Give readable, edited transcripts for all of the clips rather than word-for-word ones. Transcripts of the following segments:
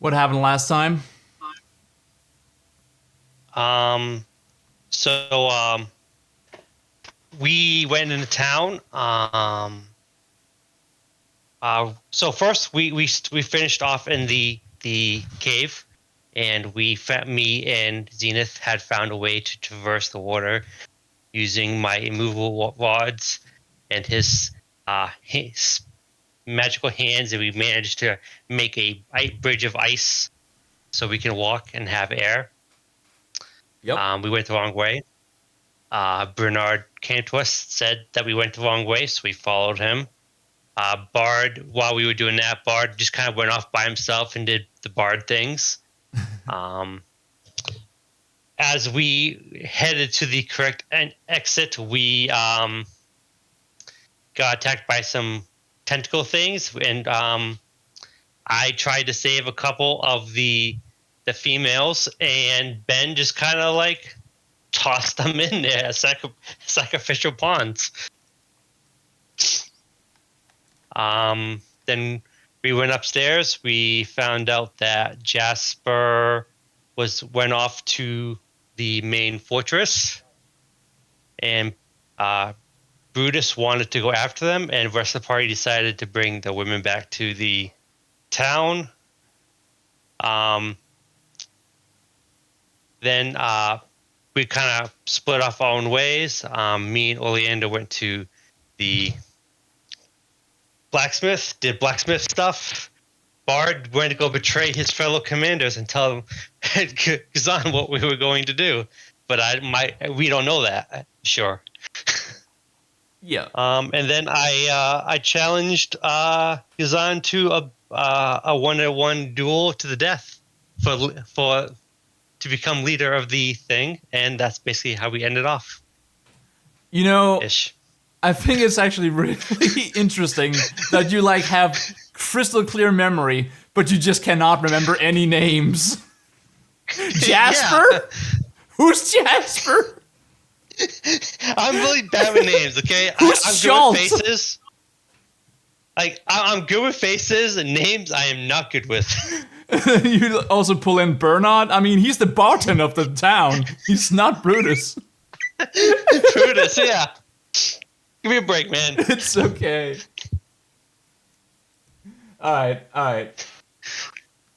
What happened last time? Um, so we went into town. So first we finished off in the cave, and me and Zenith had found a way to traverse the water using my immovable rods and his magical hands, and we managed to make a bridge of ice so we can walk and have air. Yep. We went the wrong way. Bernard came to us, said that we went the wrong way, so we followed him. Bard, while we were doing that, Bard just kind of went off by himself and did the Bard things. Um, as we headed to the correct exit, we got attacked by some tentacle things, and I tried to save a couple of the females, and Ben just kind of like tossed them in there as sacrificial pawns. Then we went upstairs. We found out that Jasper went off to the main fortress, and Brutus wanted to go after them, and the rest of the party decided to bring the women back to the town. Um, then we kind of split off our own ways. Me and Oleander went to the blacksmith, did blacksmith stuff. Bard went to go betray his fellow commanders and tell them Kazan what we were going to do, but we don't know that. Sure. Yeah. And then I challenged Kazan to a 1-on-1 duel to the death for to become leader of the thing, and that's basically how we ended off. You know, Ish. I think it's actually really interesting that you like have crystal clear memory, but you just cannot remember any names. Jasper? Yeah. Who's Jasper? I'm really bad with names, okay? Who's I'm Schultz? good with faces. I'm good with faces, and names I am not good with. You also pull in Bernard. I mean, he's the bartender of the town. He's not Brutus. Brutus, yeah. Give me a break, man. It's okay. All right.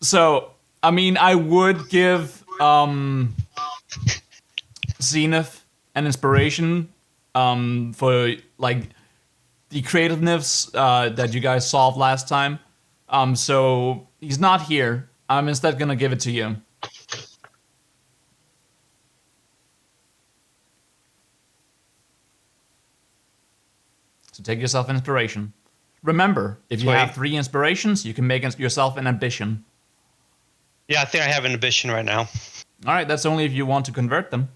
So, I mean, I would give Zenith an inspiration for like the creativeness that you guys solved last time. So he's not here. I'm instead gonna give it to you. So take yourself an inspiration. Remember, if you have 3 inspirations, you can make yourself an ambition. Yeah, I think I have an ambition right now. All right, that's only if you want to convert them.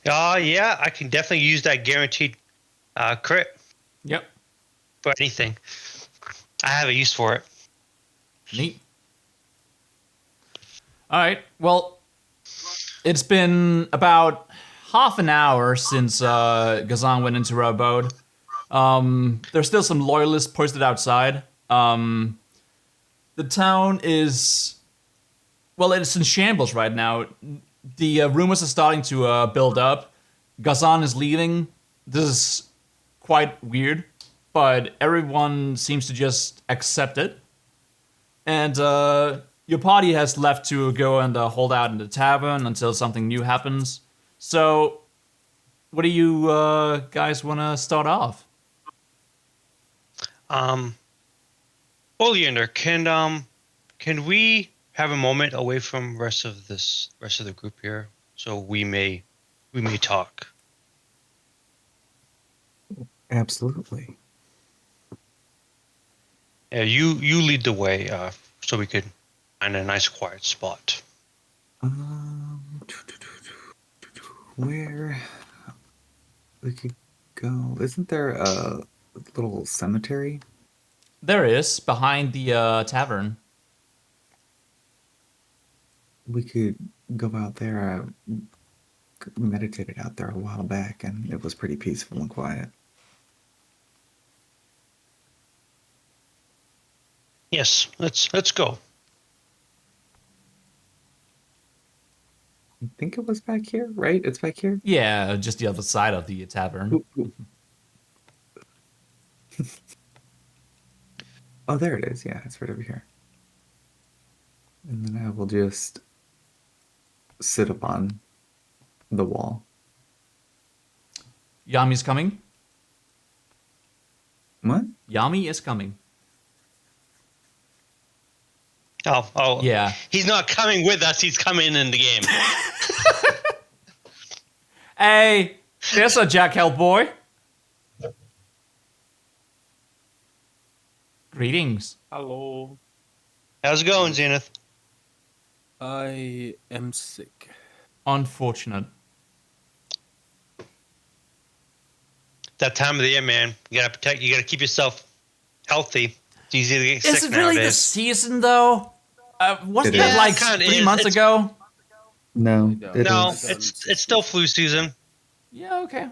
Yeah, I can definitely use that guaranteed crit. Yep. For anything. I have a use for it. Neat. All right. Well, it's been about half an hour since Gazan went into her abode. There's still some loyalists posted outside. The town is, well, it's in shambles right now. The rumors are starting to build up. Gazan is leaving. This is quite weird, but everyone seems to just accept it. And your party has left to go and hold out in the tavern until something new happens. So, what do you guys want to start off? Oleander, can we have a moment away from rest of the group here, so we may talk? Absolutely. Yeah, you lead the way, so we could find a nice quiet spot. Where we could go? Isn't there a little cemetery? There is, behind the tavern. We could go out there. I meditated out there a while back, and it was pretty peaceful and quiet. Yes, let's go. I think it was back here, right? It's back here. Yeah, just the other side of the tavern. Ooh, ooh. Oh, there it is. Yeah, it's right over here. And then I will just sit upon the wall. Yami's coming. What? Yami is coming. Oh, Yeah. he's not coming with us. He's coming in the game. Hey, there's a Jack Hellboy. Greetings. Hello. How's it going, Zenith? I am sick. Unfortunate. That time of the year, man. You gotta protect. You gotta keep yourself healthy. It's easy to get Is sick it really the nowadays. season though? Wasn't It that is. like Kinda 3 is. months It's- ago? No, it No, is. it's still flu season. Yeah. Okay.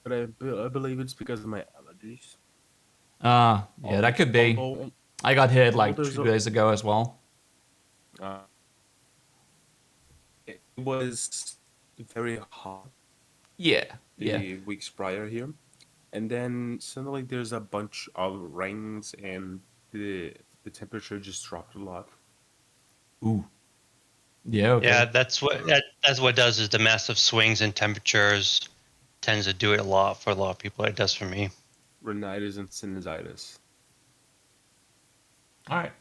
But I believe it's because of my allergies. Yeah, that could be. Although, I got hit like there's 2 a- days ago as well. uh, it was very hot Yeah. the weeks prior here. And then suddenly there's a bunch of rains and the temperature just dropped a lot. Ooh. Yeah. Okay. Yeah, that's what it does. Is the massive swings in temperatures tends to do it a lot for a lot of people. It does for me. Rhinitis and sinusitis. All right.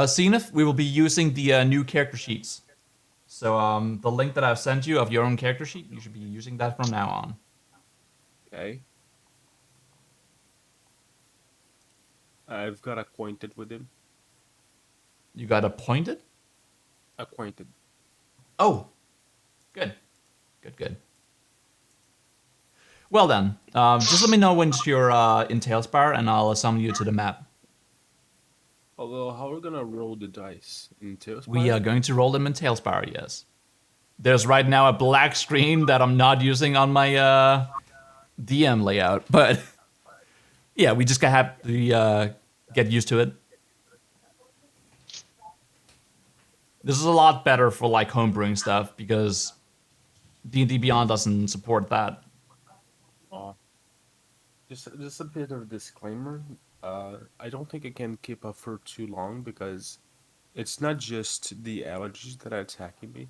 Zenith, we will be using the new character sheets. So the link that I've sent you of your own character sheet, you should be using that from now on. Okay. I've got acquainted with him. You got appointed? Acquainted. Oh, good. Well then, just let me know when you're in Tailspire, and I'll summon you to the map. Although, how are we gonna roll the dice in Tailspire? We are going to roll them in Tailspire, yes. There's right now a black screen that I'm not using on my DM layout, but yeah, we just have to get used to it. This is a lot better for like homebrewing stuff because D&D Beyond doesn't support that. Just a bit of a disclaimer. I don't think I can keep up for too long because it's not just the allergies that are attacking me,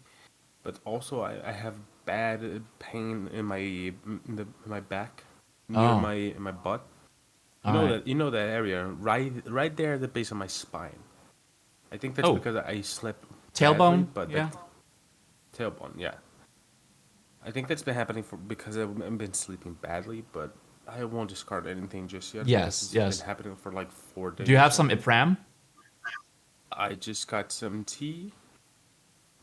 but also I have bad pain in my back, near Oh. my butt. Alright. You know that area right there at the base of my spine. I think that's Oh. because I slept Tailbone? badly, but Yeah. tailbone, yeah. I think that's been happening because I've been sleeping badly, but I won't discard anything just yet. Yes, because yes. It's been happening for like 4 days. Do you or have some something. Ipram? I just got some tea,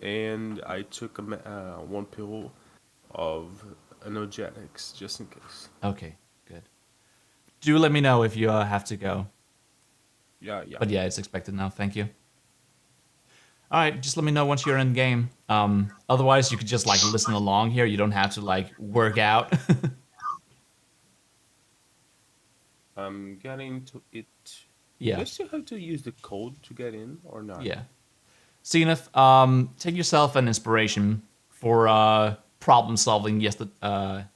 and I took one pill of energetics just in case. Okay, good. Do let me know if you have to go. Yeah. But yeah, it's expected now. Thank you. All right, just let me know once you're in game. Otherwise, you could just like listen along here. You don't have to like work out. I'm getting to it. Yeah. Do I still have to use the code to get in or not? Yeah. Zenith, take yourself an inspiration for problem solving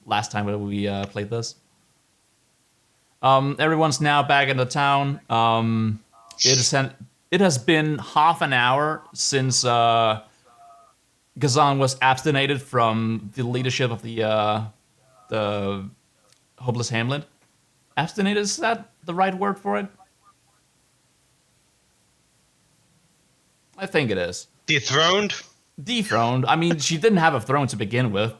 last time when we played this. Everyone's now back in the town. It has been half an hour since Gazan was abstinated from the leadership of the Hopeless Hamlet. Abstinated, is that the right word for it? I think it is. Dethroned. Dethroned. I mean, she didn't have a throne to begin with.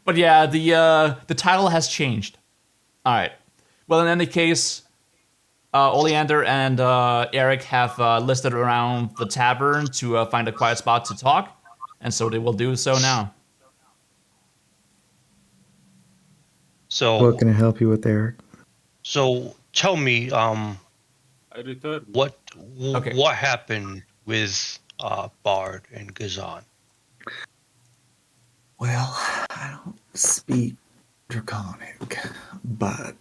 But yeah, the title has changed. All right. Well, in any case, Oleander and Eric have listed around the tavern to find a quiet spot to talk, and so they will do so now. So What can I help you with, Eric? so tell me, I returned. what Okay. what happened with Bard and Gazan? Well, I don't speak Draconic, but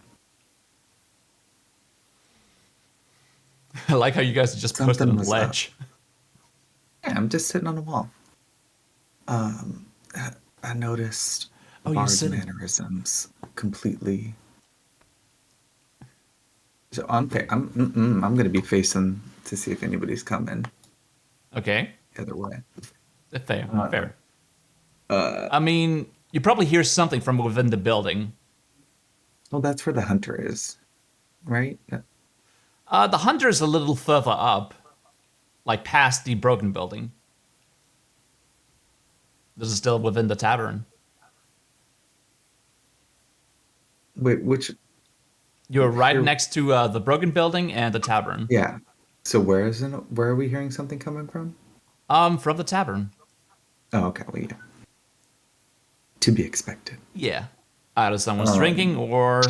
I like how you guys just posted Something on the was up. ledge. Yeah, I'm just sitting on the wall. I noticed Oh, you're Bard's sitting. mannerisms completely. So I'm gonna be facing to see if anybody's coming Okay, the other way. fair, Uh, fair. uh, I mean, you probably hear something from within the building. well, that's where the hunter is, right? The hunter is a little further up, like past the broken building. This is still within the tavern. Wait, which You're right here? next to the broken building and the tavern. Yeah. So where are we hearing something coming from? From the tavern. Oh, okay. Well, yeah. To be expected. Yeah. Either someone's drinking Um, or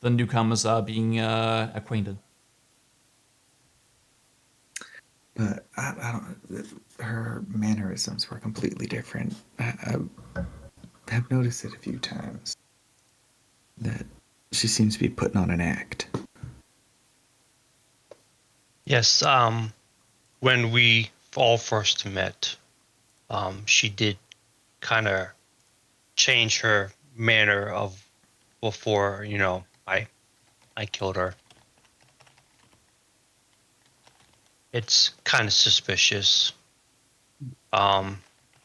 the newcomers are being acquainted. but I don't. Her mannerisms were completely different. I have noticed it a few times that she seems to be putting on an act. Yes. When we all first met, she did kind of change her manner of before, I killed her. It's kind of suspicious. Do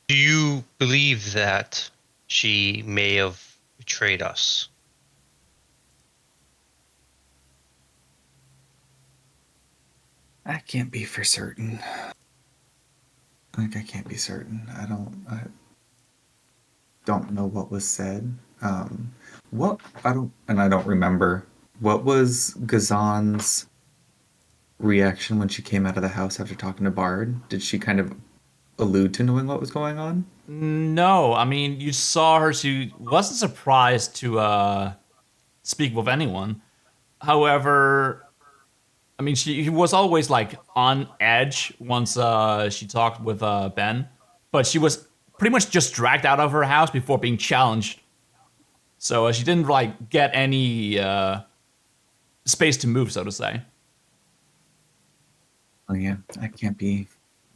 you believe that she may have betrayed us? I can't be for certain. Like I can't be certain. I don't know what was said. What I don't remember. What was Gazan's reaction when she came out of the house after talking to Bard? Did she kind of allude to knowing what was going on? No, I mean, you saw her. She wasn't surprised to speak with anyone. However, I mean, she was always like on edge once she talked with Ben, but she was pretty much just dragged out of her house before being challenged. So she didn't like get any space to move, so to say. Oh yeah, I can't be.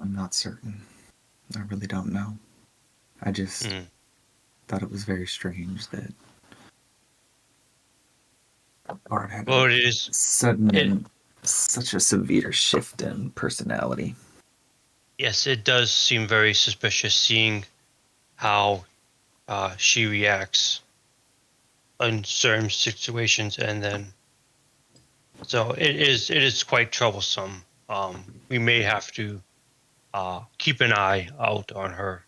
I'm not certain. I really don't know. I just Hmm. thought it was very strange that Bard had Well, a it is. sudden It and such a severe shift in personality. Yes, it does seem very suspicious seeing how she reacts in certain situations, and then so it is quite troublesome. We may have to keep an eye out on her.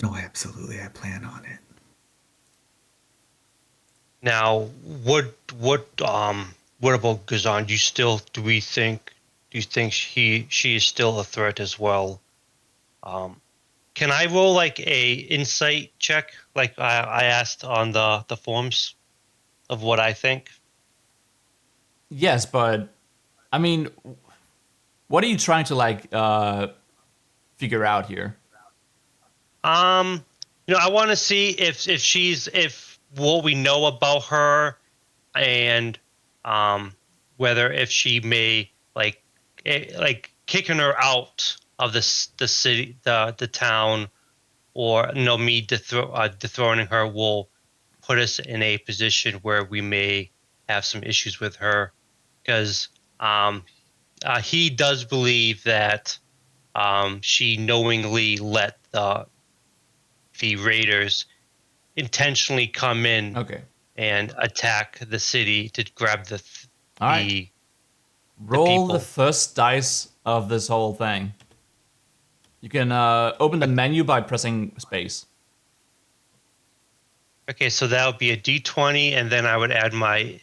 Oh, absolutely. I plan on it. Now, what about Gazan? Do you think she is still a threat as well? Um, can I roll like a insight check, like I asked on the forms of what I think? Yes, but I mean, what are you trying to like figure out here? Um, I want to see if what we know about her, and um whether if she may like kicking her out of the city, the town, or me dethroning her will put us in a position where we may have some issues with her, because um he does believe that she knowingly let the raiders intentionally come in Okay, and attack the city to grab all right. the the Roll the people. first dice of this whole thing. You can open the menu by pressing space. Okay, so that would be a D20, and then I would add my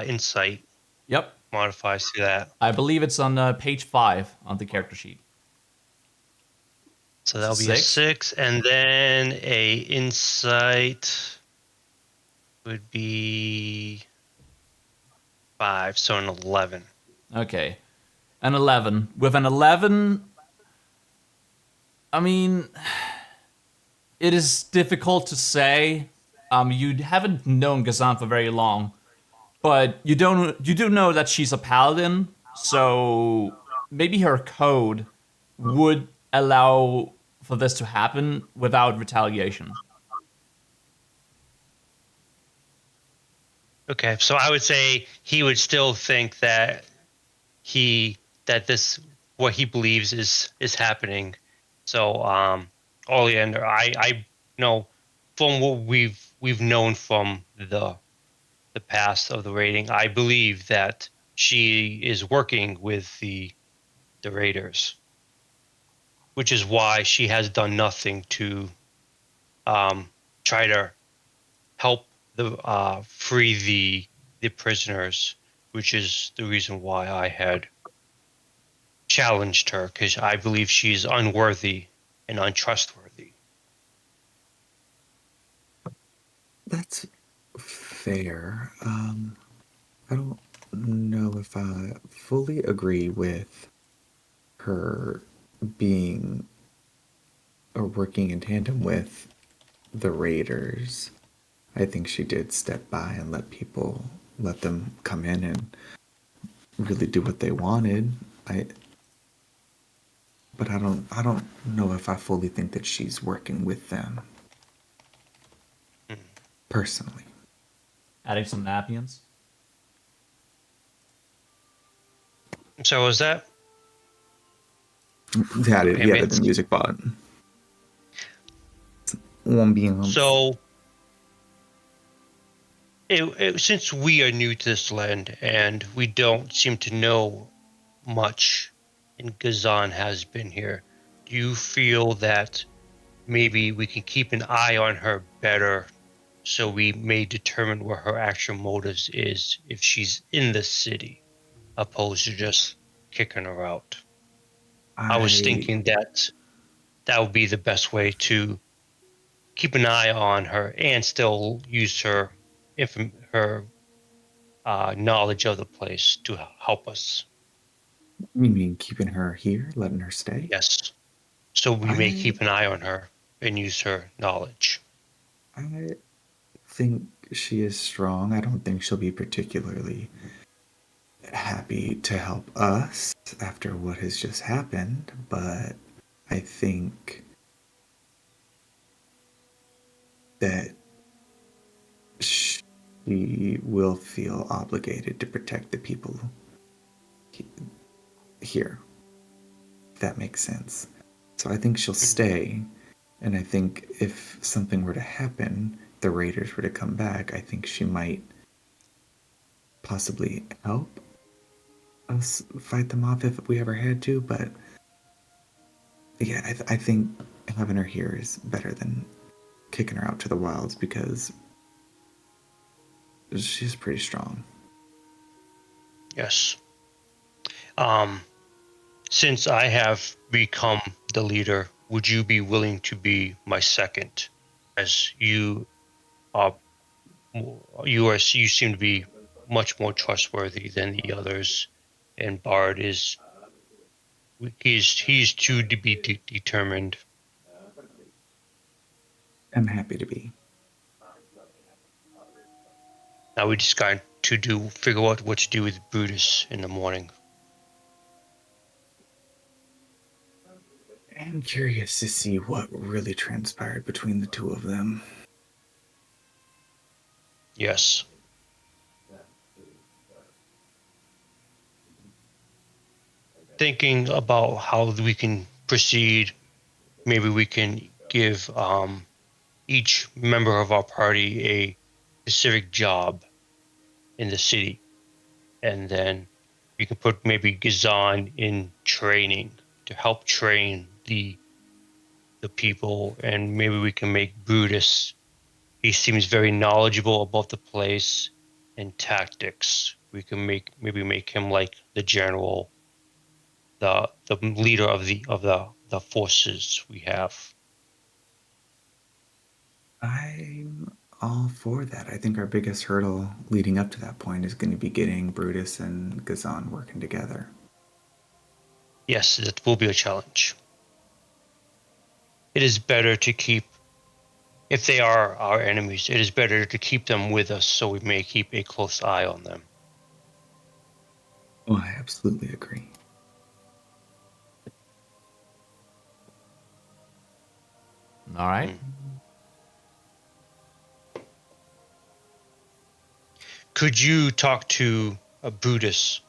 insight Yep, modifiers to that. I believe it's on page 5 on the character sheet. So It's a that'll be a 6. 6, and then a insight would be 5, so an 11. Okay, an 11. With an 11, I mean, it is difficult to say. You haven't known Gazan for very long, but you do know that she's a paladin, so maybe her code would allow for this to happen without retaliation. Okay, so I would say he would still think that he that this what he believes is happening. So Oleander, I know from what we've known from the past of the raiding, I believe that she is working with the raiders, which is why she has done nothing to um, try to help the free the prisoners, which is the reason why I had challenged her, because I believe she's unworthy and untrustworthy. That's fair. I don't know if I fully agree with her being or working in tandem with the Raiders. I think she did step by and let them come in and really do what they wanted. I, but I don't know if I fully think that she's working with them Mm. personally. Adding some Napians. So is that okay, Yeah, the Vince? music bot. Ambiance. So since we are new to this land and we don't seem to know much, and Gazan has been here, do you feel that maybe we can keep an eye on her better so we may determine what her actual motives is if she's in the city, opposed to just kicking her out? I was I thinking that that would be the best way to keep an eye on her and still use her her knowledge of the place to help us. You mean keeping her here, letting her stay? Yes, so we may I keep an eye on her and use her knowledge. I think she is strong. I don't think she'll be particularly happy to help us after what has just happened, but I think that she will feel obligated to protect the people here, if that makes sense. So I think she'll Mhm. stay, and I think if something were to happen, the Raiders were to come back, I think she might possibly help us fight them off if we ever had to, but yeah, I think having her here is better than kicking her out to the wilds because she's pretty strong. Yes. Um, since I have become the leader, would you be willing to be my second? As are, you seem to be much more trustworthy than the others, and Bard is he's too to be determined. I'm happy to be. Now we just got to do figure out what to do with Brutus in the morning. I'm curious to see what really transpired between the two of them. Yes. Thinking about how we can proceed, maybe we can give each member of our party a specific job in the city, and then we can put maybe Gazan in training to help train the people, and maybe we can make Brutus. He seems very knowledgeable about the place and tactics. We can maybe make him like the general, the leader of the forces we have. I'm all for that. I think our biggest hurdle leading up to that point is going to be getting Brutus and Gazan working together. Yes, it will be a challenge. It is better to keep if they are our enemies, it is better to keep them with us so we may keep a close eye on them. Oh, I absolutely agree. All right. Could you talk to a Buddhist,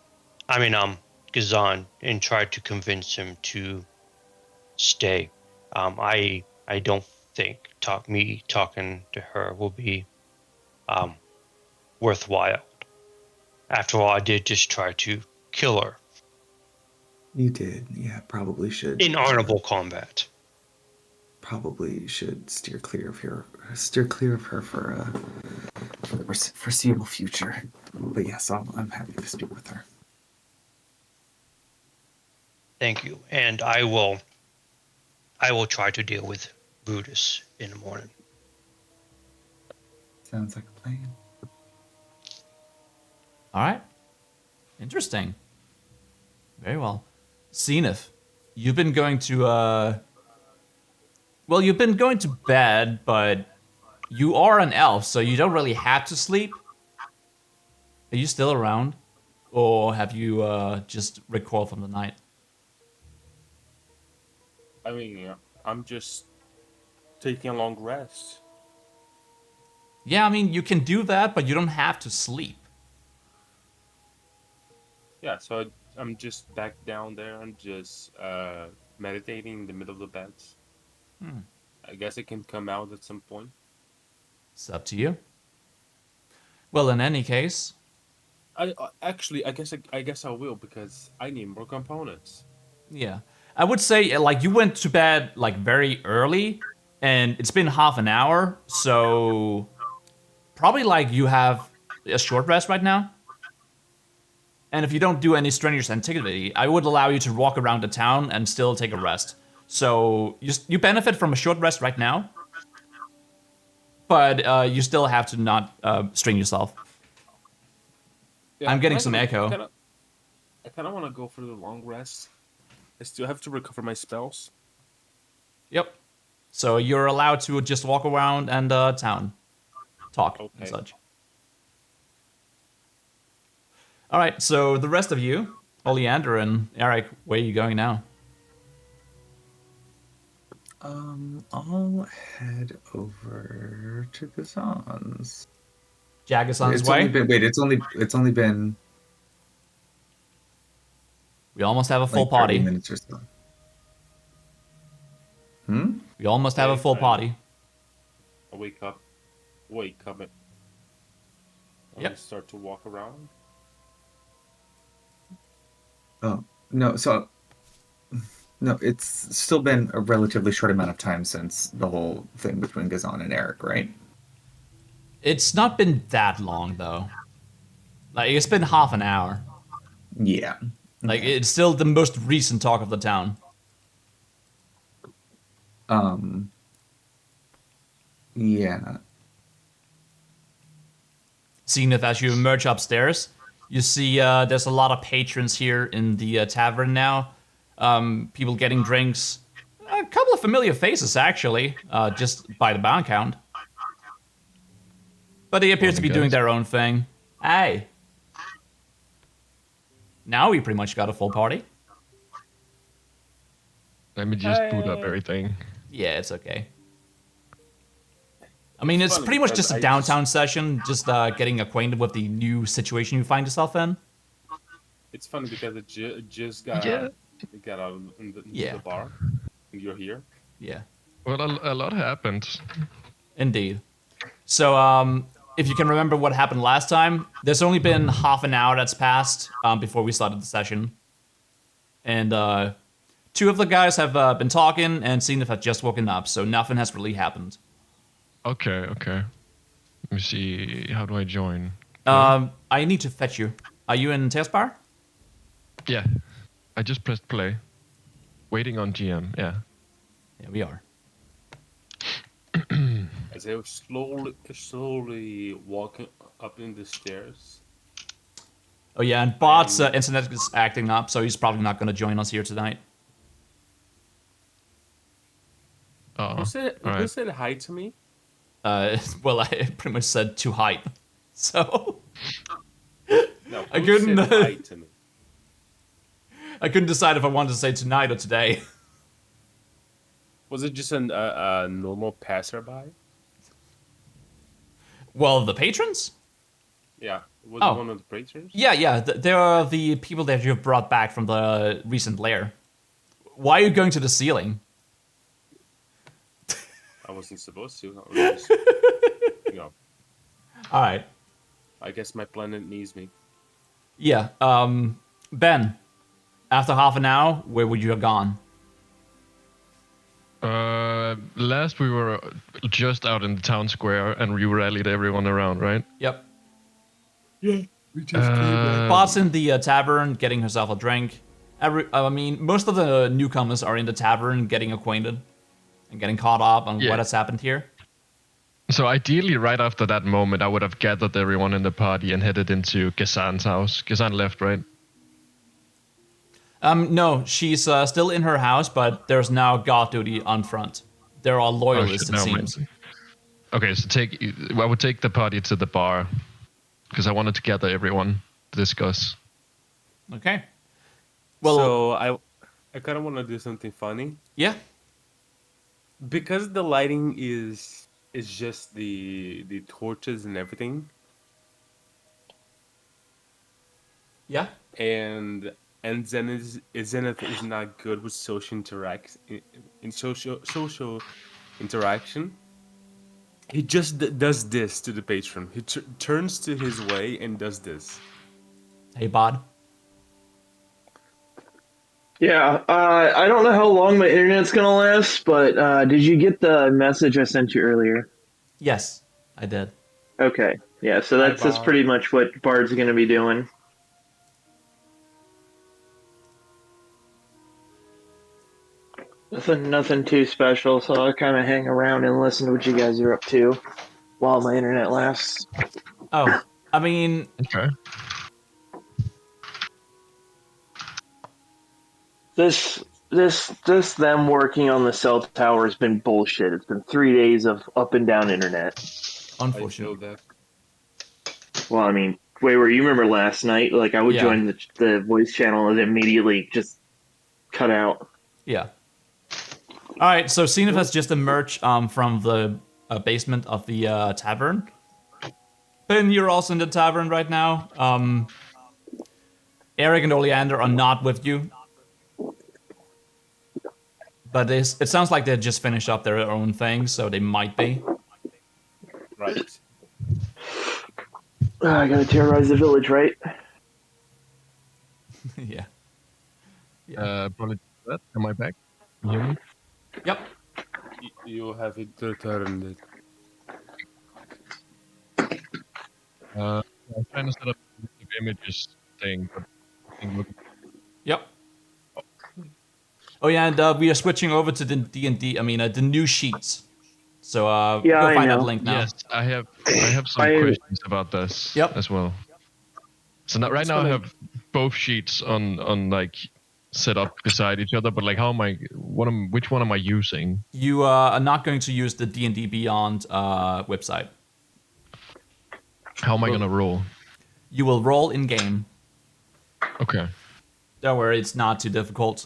Gazan, and try to convince him to stay? I don't think talking to her will be worthwhile. After all, I did just try to kill her You did. Yeah, probably should. in honorable combat. Probably should steer clear of her for the foreseeable future. But yes, I'm happy to speak with her. Thank you, and I will try to deal with Brutus in the morning. Sounds like a plan. All right. Interesting. Very well. Zenith, you've been going to you've been going to bed, but you are an elf, so you don't really have to sleep. Are you still around? Or have you just recoiled from the night? I mean, yeah, I'm just taking a long rest. Yeah, I mean, you can do that, but you don't have to sleep. Yeah, so I'm just back down there and just meditating in the middle of the bed. I guess it can come out at some point. It's up to you. Well, in any case, I actually, I guess I will because I need more components. yeah. I would say, like, you went to bed, like, very early, and it's been half an hour, so probably, like, you have a short rest right now. And if you don't do any strenuous activity, I would allow you to walk around the town and still take a rest. So you benefit from a short rest right now, but you still have to not strain yourself. Yeah, I'm getting some echo. I kind of want to go for the long rest. I still have to recover my spells. Yep. So you're allowed to just walk around and town, talk and Okay. such. All right. So the rest of you, Oleander and Eric, where are you going now? I'll head over to Gazan's. Jagason's It's way. It's only been We almost have a full like 30 party. minutes or so. We almost have a full party. I wake up. And Yep. start to walk around. Oh, no, no, it's still been a relatively short amount of time since the whole thing between Gazan and Eric, right? It's not been that long though. Like it's been half an hour. Yeah. Like it's still the most recent talk of the town. Yeah. Seeing if as you emerge upstairs, you see there's a lot of patrons here in the tavern now. People getting drinks. A couple of familiar faces actually, just by the bound count. But they appear to be doing their own thing. Hey. Now we pretty much got a full party. Let me just boot up everything. Yeah, it's okay. I mean, it's funny pretty much because just a I downtown session, just getting acquainted with the new situation you find yourself in. It's funny because it just got Yeah. got out into Yeah. the bar. And you're here. Yeah, Well, a lot happened. indeed. So, if you can remember what happened last time, there's only been half an hour that's passed before we started the session. And two of the guys have been talking, and Zenith has just woken up, so nothing has really happened. Okay. Let me see. How do I join? I need to fetch you. Are you in Tailspire? Yeah. I just pressed play. Waiting on GM. Yeah. Yeah, we are. As I was slowly walking up in the stairs. Oh yeah, and Bot's internet is acting up, so he's probably not going to join us here tonight. Oh. Who said all right. hi to me? Well, I pretty much said to height. So No, I who couldn't, said hi to me? I couldn't decide if I wanted to say tonight or today. Was it just a normal passerby? Well, the patrons? Yeah. Was Oh. it one of the preachers? Yeah. They are the people that you've brought back from the recent lair. Why are you going to the ceiling? I wasn't supposed to. I was just, All right. I guess my planet needs me. Yeah. Ben, after half an hour, where would you have gone? Last we were just out in the town square and we rallied everyone around, right? Yep. Yeah, we just came back. Bot's in the tavern getting herself a drink. Most of the newcomers are in the tavern getting acquainted and getting caught up on what has happened here. So ideally, right after that moment, I would have gathered everyone in the party and headed into Gazan's house. Gazan left, right? No, she's still in her house, but there's now guard duty on front. There are loyalists, it seems. Okay, so I would take the party to the bar because I wanted to gather everyone to discuss. Okay. Well, So I kind of want to do something funny yeah. because the lighting is just the torches and everything, Yeah. and Zenith is not good with social in social interaction. He just does this to the patron. He turns to his way and does this. Hey, Bod. Yeah, I don't know how long my internet's gonna last, but did you get the message I sent you earlier? Yes, I did. Okay, yeah, so that's Bard. pretty much what Bard's gonna be doing. Nothing too special, so I'll kind of hang around and listen to what you guys are up to while my internet lasts. Oh, I mean, Okay. This them working on the cell tower has been bullshit. It's been 3 days of up and down internet. I feel unfortunately. that. Well, I mean, where you remember last night? Like, I would Yeah. join the voice channel and immediately just cut out. Yeah. All right, so Zenith has just emerged from the basement of the tavern. Ben, you're also in the tavern right now. Eric and Oleander are not with you. But it sounds like they just finished up their own thing, so they might be. Right. I gotta terrorize the village, right? Yeah. Apologies for that. Am I back? Can you hear me? Yep. You have it returned. I'm trying to set up the images thing, but I think Yep. Oh yeah, and we are switching over to the D&D. the new sheets. So Yeah, go I find that know. link now. yes, I have some questions about this as well. So right now I have both sheets on like set up beside each other, but like which one am I using? You are not going to use the D&D Beyond website. How am I gonna roll? You will roll in game. Okay. Don't worry, it's not too difficult.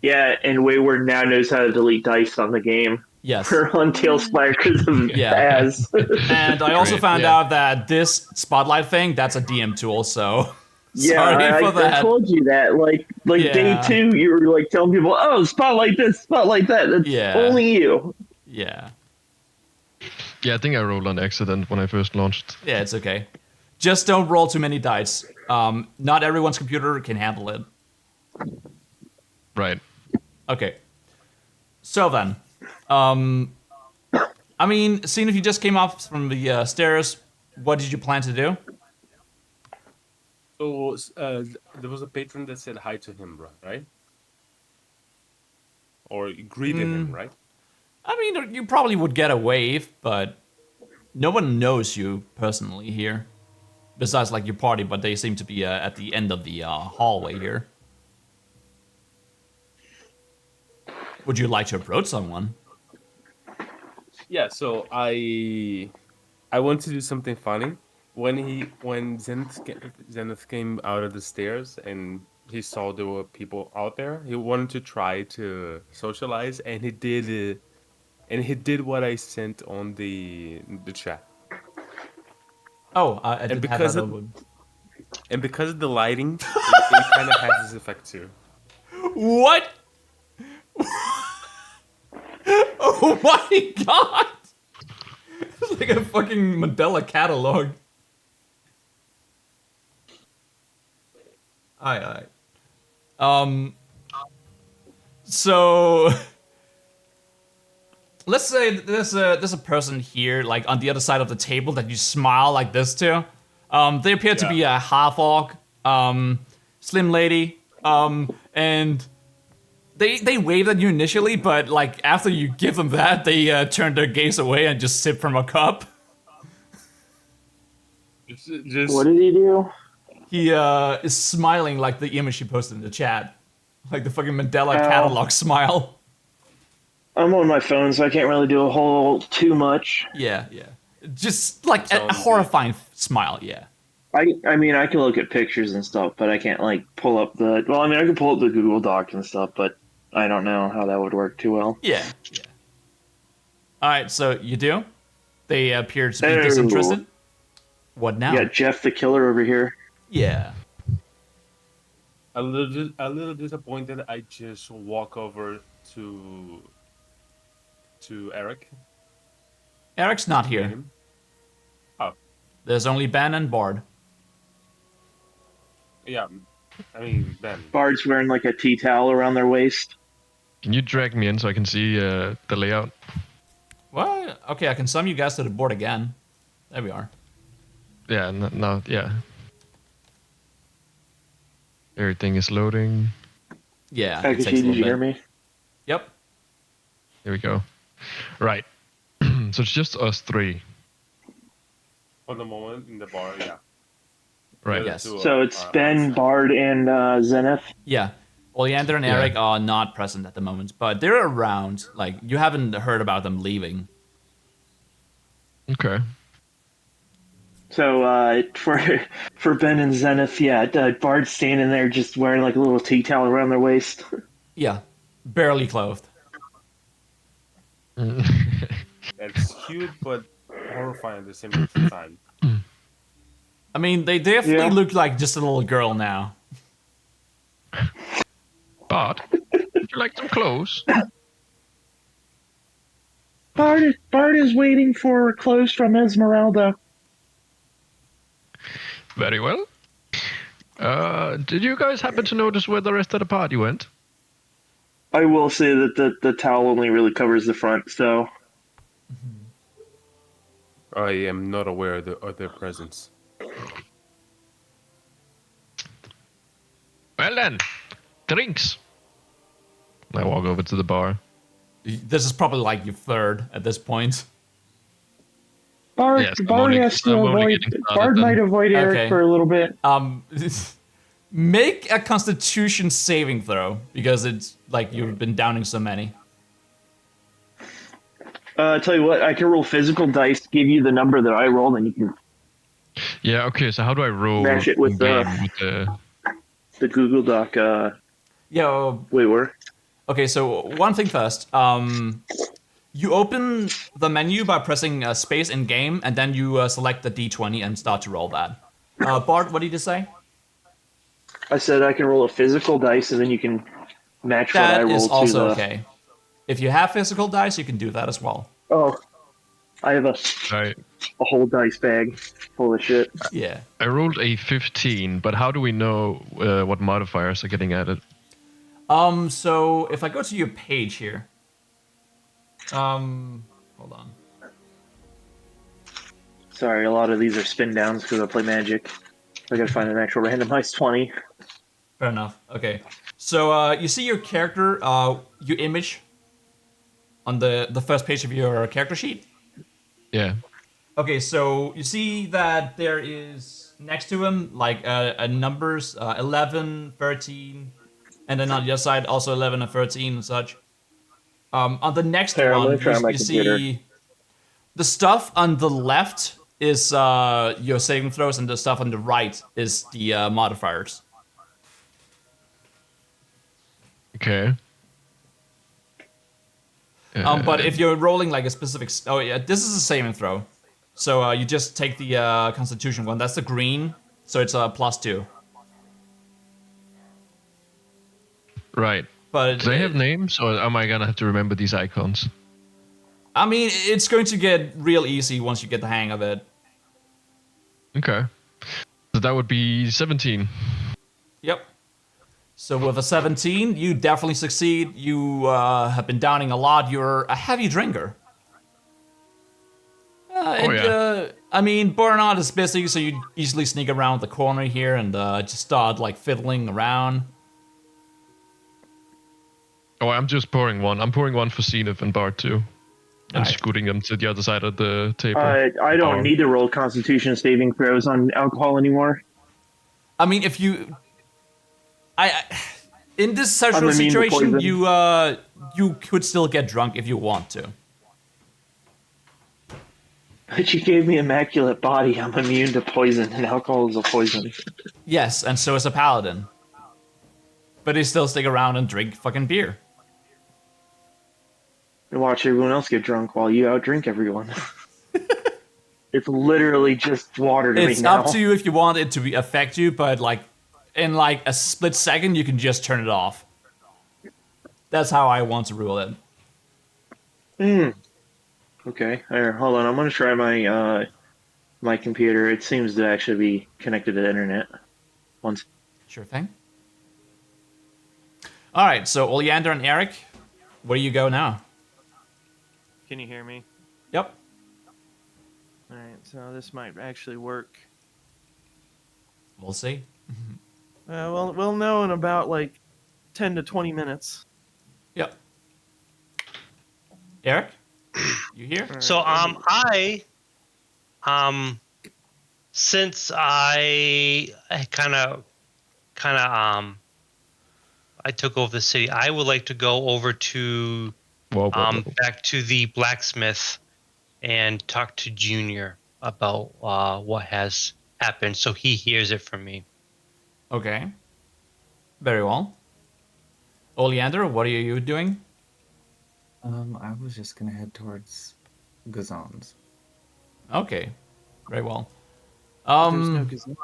Yeah, and WaWor now knows how to delete dice on the game. Yes. For on Tailspire because of Yeah. Baz. And I also Great, found yeah. out that this spotlight thing, that's a DM tool, so Yeah, sorry for I that. told you that. Like Yeah. day 2, you were like telling people, "Oh, spotlight this, spotlight that." That's Yeah. only you. Yeah. Yeah, I think I rolled on accident when I first launched. Yeah, it's okay. Just don't roll too many dice. Not everyone's computer can handle it. Right. Okay. So then, seeing if you just came up from the stairs, what did you plan to do? So there was a patron that said hi to him, right? Or greeted him, right? You probably would get a wave, but no one knows you personally here. Besides, like, your party, but they seem to be at the end of the hallway here. Would you like to approach someone? Yeah, so I want to do something funny. When Zenith came out of the stairs and he saw there were people out there, he wanted to try to socialize, and he did what I sent on the chat. Oh, I And didn't have because that of open. and because of the lighting, it kind of has this effect too. What? Oh my god! It's like a fucking Mandela catalog. Aye. So let's say there's a person here, like on the other side of the table, that you smile like this to. They appear to be a half orc, slim lady, and they wave at you initially, but like after you give them that, they turn their gaze away and just sip from a cup. Just What did he do? He is smiling like the image he posted in the chat, like the fucking Mandela Ow. catalog smile. I'm on my phone, so I can't really do a whole too much. Yeah. Just like a Sounds horrifying smile. Yeah. I mean, I can look at pictures and stuff, but I can't like pull up the. Well, I mean, I can pull up the Google Doc and stuff, but I don't know how that would work too well. Yeah. All right, so you do. They appear to be Oh. disinterested. What now? You got Jeff the Killer over here. Yeah. a little disappointed. I just walk over to Eric. Eric's not here. Him. Oh, There's only Ben and Bard. yeah. I mean, Ben. Bard's wearing like a tea towel around their waist. Can you drag me in so I can see the layout? What? Okay, I can sum you guys to the board again. There we are. Yeah, no, yeah. Everything is loading. Yeah. I it can takes see. a Did little you hear bit. me? Yep. Here we go. Right. So it's just us three. For the moment in the bar, yeah. Right. Yes. So it's Ben, Bard, and Zenith. Yeah. Oleander and Yeah. Eric are not present at the moment, but they're around. Like, you haven't heard about them leaving. Okay. So for Ben and Zenith, yeah, Bard's standing there just wearing like a little tea towel around their waist. Yeah. Barely clothed. It's cute but horrifying at the same time. I mean, they definitely Yeah. look like just a little girl now. But would you like some clothes? Bard is waiting for clothes from Esmeralda. Very well. Did you guys happen to notice where the rest of the party went? I will say that the towel only really covers the front, so I am not aware of their presence. Well then, drinks. I walk over to the bar. This is probably like your third at this point. Bard Yes, I'm Bard only- has to I'm only avoid. getting started Bard then. might avoid Eric Okay. for a little bit. Make a Constitution saving throw because it's like you've been downing so many. Tell you what, I can roll physical dice to give you the number that I rolled, and you can Yeah. Okay. So how do I roll? Match it with in-game with the? the Google Doc. Yo, WaWor. okay, so one thing first. You open the menu by pressing space in game, and then you select the d20 and start to roll that. Bart, what did you say? I said I can roll a physical dice, and then you can match what I That rolled is also to the. okay. If you have physical dice, you can do that as well. Oh, I have a Right. whole dice bag full of shit. Yeah. I rolled a 15, but how do we know what modifiers are getting added? So if I go to your page here, hold on. Sorry, a lot of these are spin downs because I play Magic. I gotta find an actual randomized 20. Fair enough. Okay. So you see your character, your image on the first page of your character sheet. Yeah. Okay, so you see that there is next to him like numbers 11, 13, and then on the other side also 11 and 13 and such. On the next Here, I'm one, gonna try my you computer. see The stuff on the left is your saving throws, and the stuff on the right is the modifiers. Okay. But if you're rolling like a specific, oh yeah, this is a saving throw. So you just take the Constitution one. That's the green, so it's a +2. Right. But do they have names, or am I gonna have to remember these icons? I mean, it's going to get real easy once you get the hang of it. Okay. So that would be 17. Yep. So with a 17, you definitely succeed. You have been downing a lot. You're a heavy drinker. I mean, Burnout is busy, so you easily sneak around the corner here and just start like fiddling around. Oh, I'm just pouring one. I'm pouring one for Zenith and Bart too. And scooting them to the other side of the table. I don't need to roll Constitution saving throws on alcohol anymore. I mean, if you... in this social situation, you could still get drunk if you want to. But you gave me immaculate body. I'm immune to poison, and alcohol is a poison. Yes, and so is a paladin. But they still stick around and drink fucking beer. And watch everyone else get drunk while you outdrink everyone. It's literally just water to me now. It's up to you if you want it to affect you, but like in like a split second, you can just turn it off. That's how I want to rule it. Okay, here, hold on. I'm gonna try my my computer. It seems to actually be connected to the internet. Once. Sure thing. All right, so Oleander and Eric, where do you go now? Can you hear me? Yep. All right, so this might actually work. We'll see. We'll know in about like 10 to 20 minutes. Yep. Eric, you here? So since I kind of I took over the city, I would like to go over to back to the blacksmith and talk to Junior about what has happened, so he hears it from me. Okay. Very well. Oleander, what are you doing? I was just gonna head towards Gazan's. Okay. Very well. There's no Gazan.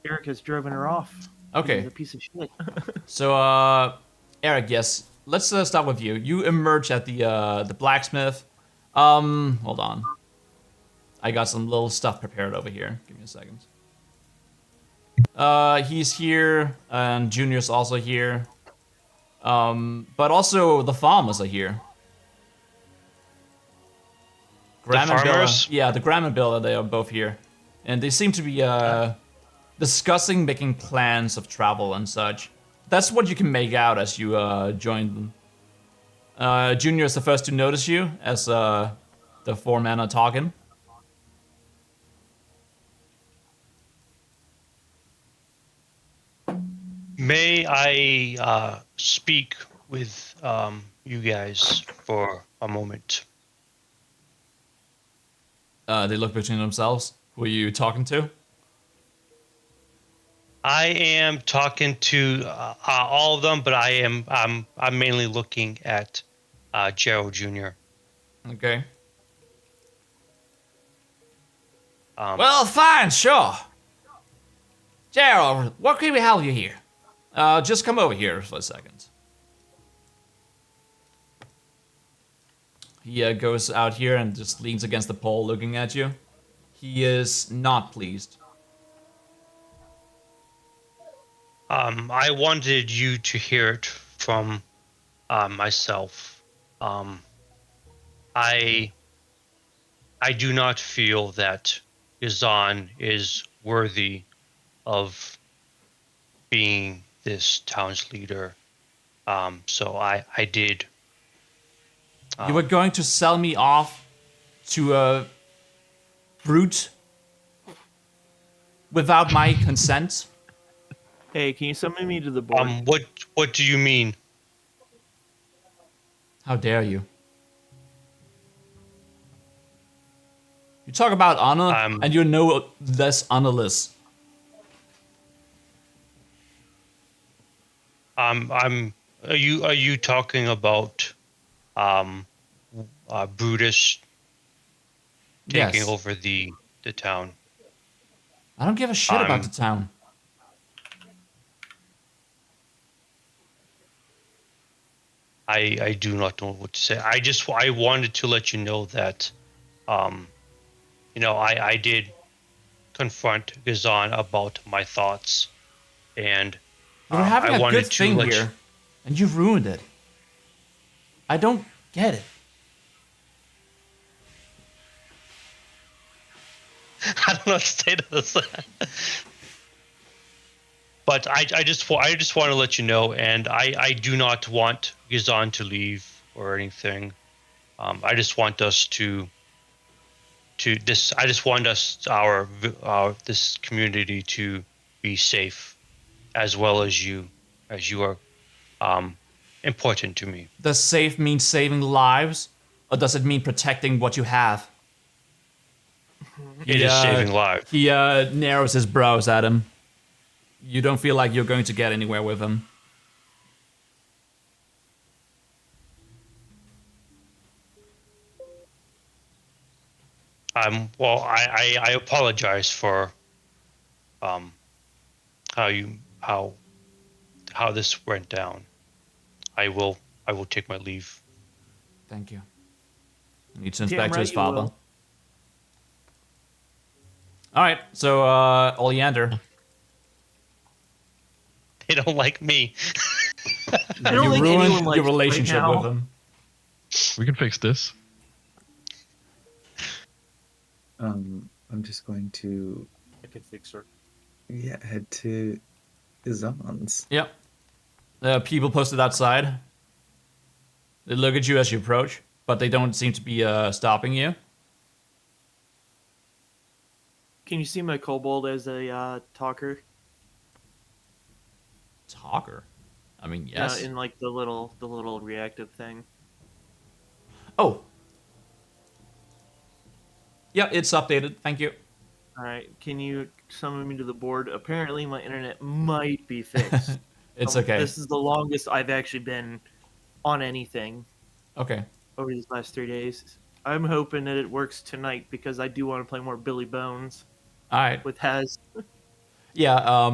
Eric has driven her off. Okay. He's a piece of shit. So, Eric, yes. Let's start with you. You emerge at the blacksmith. Hold on. I got some little stuff prepared over here. Give me a second. He's here, and Junior's also here. But also the farmers are here. Graham the farmers? Yeah, the Graham and Bill, they are both here. And they seem to be discussing making plans of travel and such. That's what you can make out as you join them. Junior is the first to notice you as the four men are talking. May I speak with you guys for a moment? They look between themselves. Who are you talking to? I am talking to all of them, but I'm mainly looking at Gerald Jr. Okay. Well, fine, sure. Gerald, what can we help you here? Just come over here for a second. He goes out here and just leans against the pole looking at you. He is not pleased. I wanted you to hear it from myself. I do not feel that Yazan is worthy of being this town's leader. So I did. You were going to sell me off to a brute without my consent? Hey, can you summon me to the board? What do you mean? How dare you? talk about honor, and you're no less honorless. Are you talking about Brutus taking Yes. over the town? I don't give a shit about the town. I do not know what to say. I wanted to let you know that, I did confront Gazan about my thoughts, and You were I having a good wanted to thing here, and you ruined it. I don't get it. I don't know what to say to this. But I just want to let you know, and I do not want Gazan to leave or anything. I just want us I just want us our this community to be safe, as well as you are important to me. Does safe mean saving lives, or does it mean protecting what you have? It is saving lives. He narrows his brows at him. You don't feel like you're going to get anywhere with him. Well, I apologize for how this went down. I will take my leave. Thank you. Needs to inspect his father. All right, so Oleander. They don't like me. I don't think anyone likes your relationship right with him. We can fix this. I'm just going to. I can fix her. Yeah, head to Gazan's. Yep. People posted outside. They look at you as you approach, but they don't seem to be stopping you. Can you see my kobold as a talker? Talker? I mean, yes. In like the little reactive thing. Oh. Yeah, it's updated. Thank you. All right. Can you summon me to the board? Apparently, my internet might be fixed. It's okay. This is the longest I've actually been on anything. Okay. Over these last 3 days. I'm hoping that it works tonight because I do want to play more Billy Bones. All right. With Has. Yeah,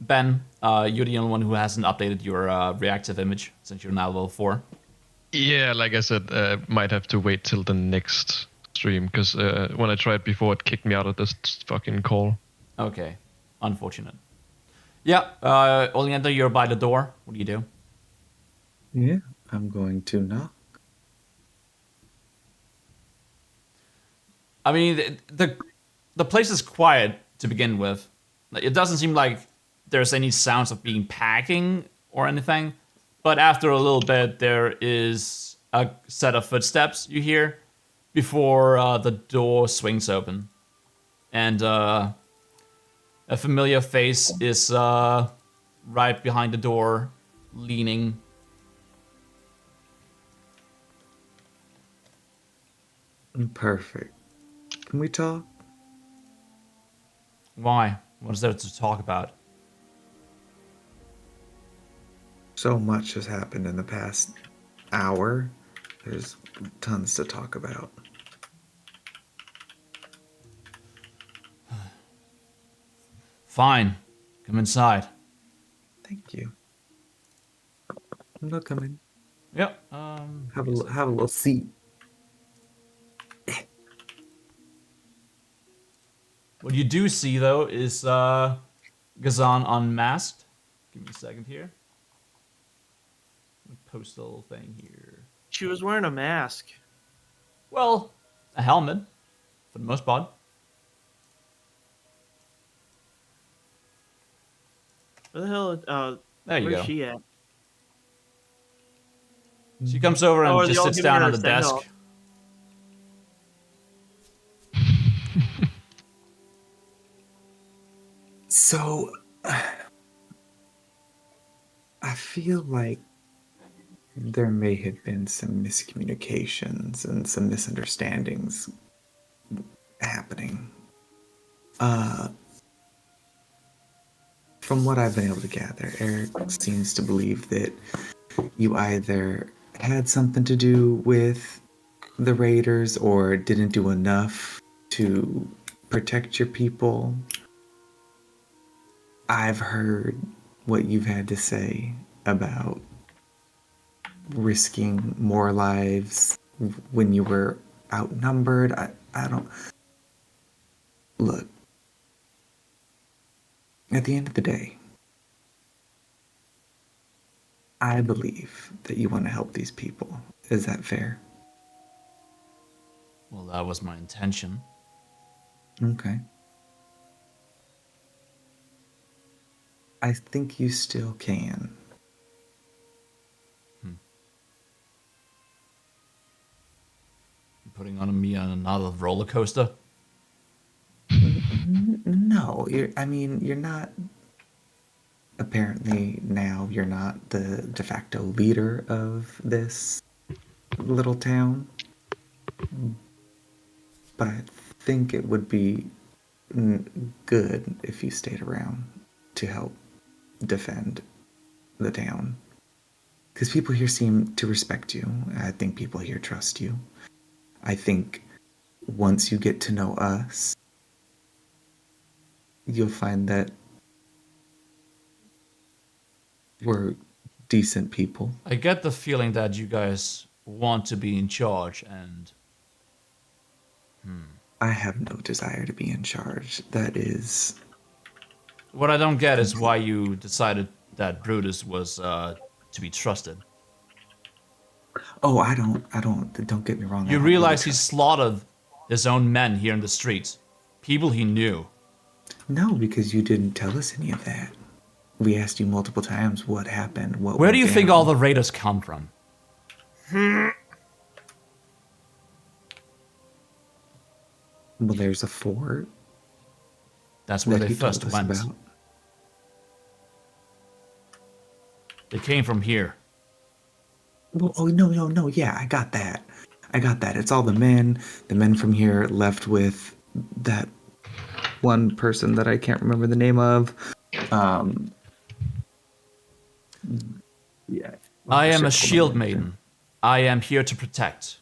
Ben, you're the only one who hasn't updated your reactive image since you're now level 4. Yeah, like I said, might have to wait till the next stream because when I tried before, it kicked me out of this fucking call. Okay, unfortunate. Yeah, Oleander, you're by the door. What do you do? Yeah, I'm going to knock. I mean, the place is quiet to begin with. It doesn't seem like there's any sounds of being packing or anything. But after a little bit, there is a set of footsteps you hear before the door swings open. And a familiar face is right behind the door, leaning. Perfect. Can we talk? Why? What is there to talk about? So much has happened in the past hour. There's tons to talk about. Fine. Come inside. Thank you. I'm gonna come in. Yep. Have a little seat. What you do see, though, is Gazan unmasked. Give me a second here. Post a little thing here. She was wearing a mask. Well, a helmet, for the most part. Where the hell? There you where's go. she at? She comes over and are they just all sits giving down her on a the desk. send-off? So, I feel like there may have been some miscommunications and some misunderstandings happening. From what I've been able to gather, Eric seems to believe that you either had something to do with the raiders or didn't do enough to protect your people. I've heard what you've had to say about risking more lives when you were outnumbered. I don't. Look, at the end of the day, I believe that you want to help these people. Is that fair? Well, that was my intention. Okay. I think you still can. Putting on me on another roller coaster. No, you're not. Apparently, now you're not the de facto leader of this little town. But I think it would be good if you stayed around to help defend the town. Because people here seem to respect you. I think people here trust you. I think once you get to know us, you'll find that we're decent people. I get the feeling that you guys want to be in charge and... I have no desire to be in charge. That is... What I don't get is why you decided that Brutus was to be trusted. Oh, don't get me wrong. You realize he slaughtered his own men here in the streets. People he knew. No, because you didn't tell us any of that. We asked you multiple times what happened, what Where do you went think down. all the raiders come from? Well, there's a fort. That's where that they he told first us went. about. They came from here. Well, oh, no. Yeah, I got that. It's all the men. The men from here left with that one person that I can't remember the name of. Yeah. I am a shield maiden. I am here to protect.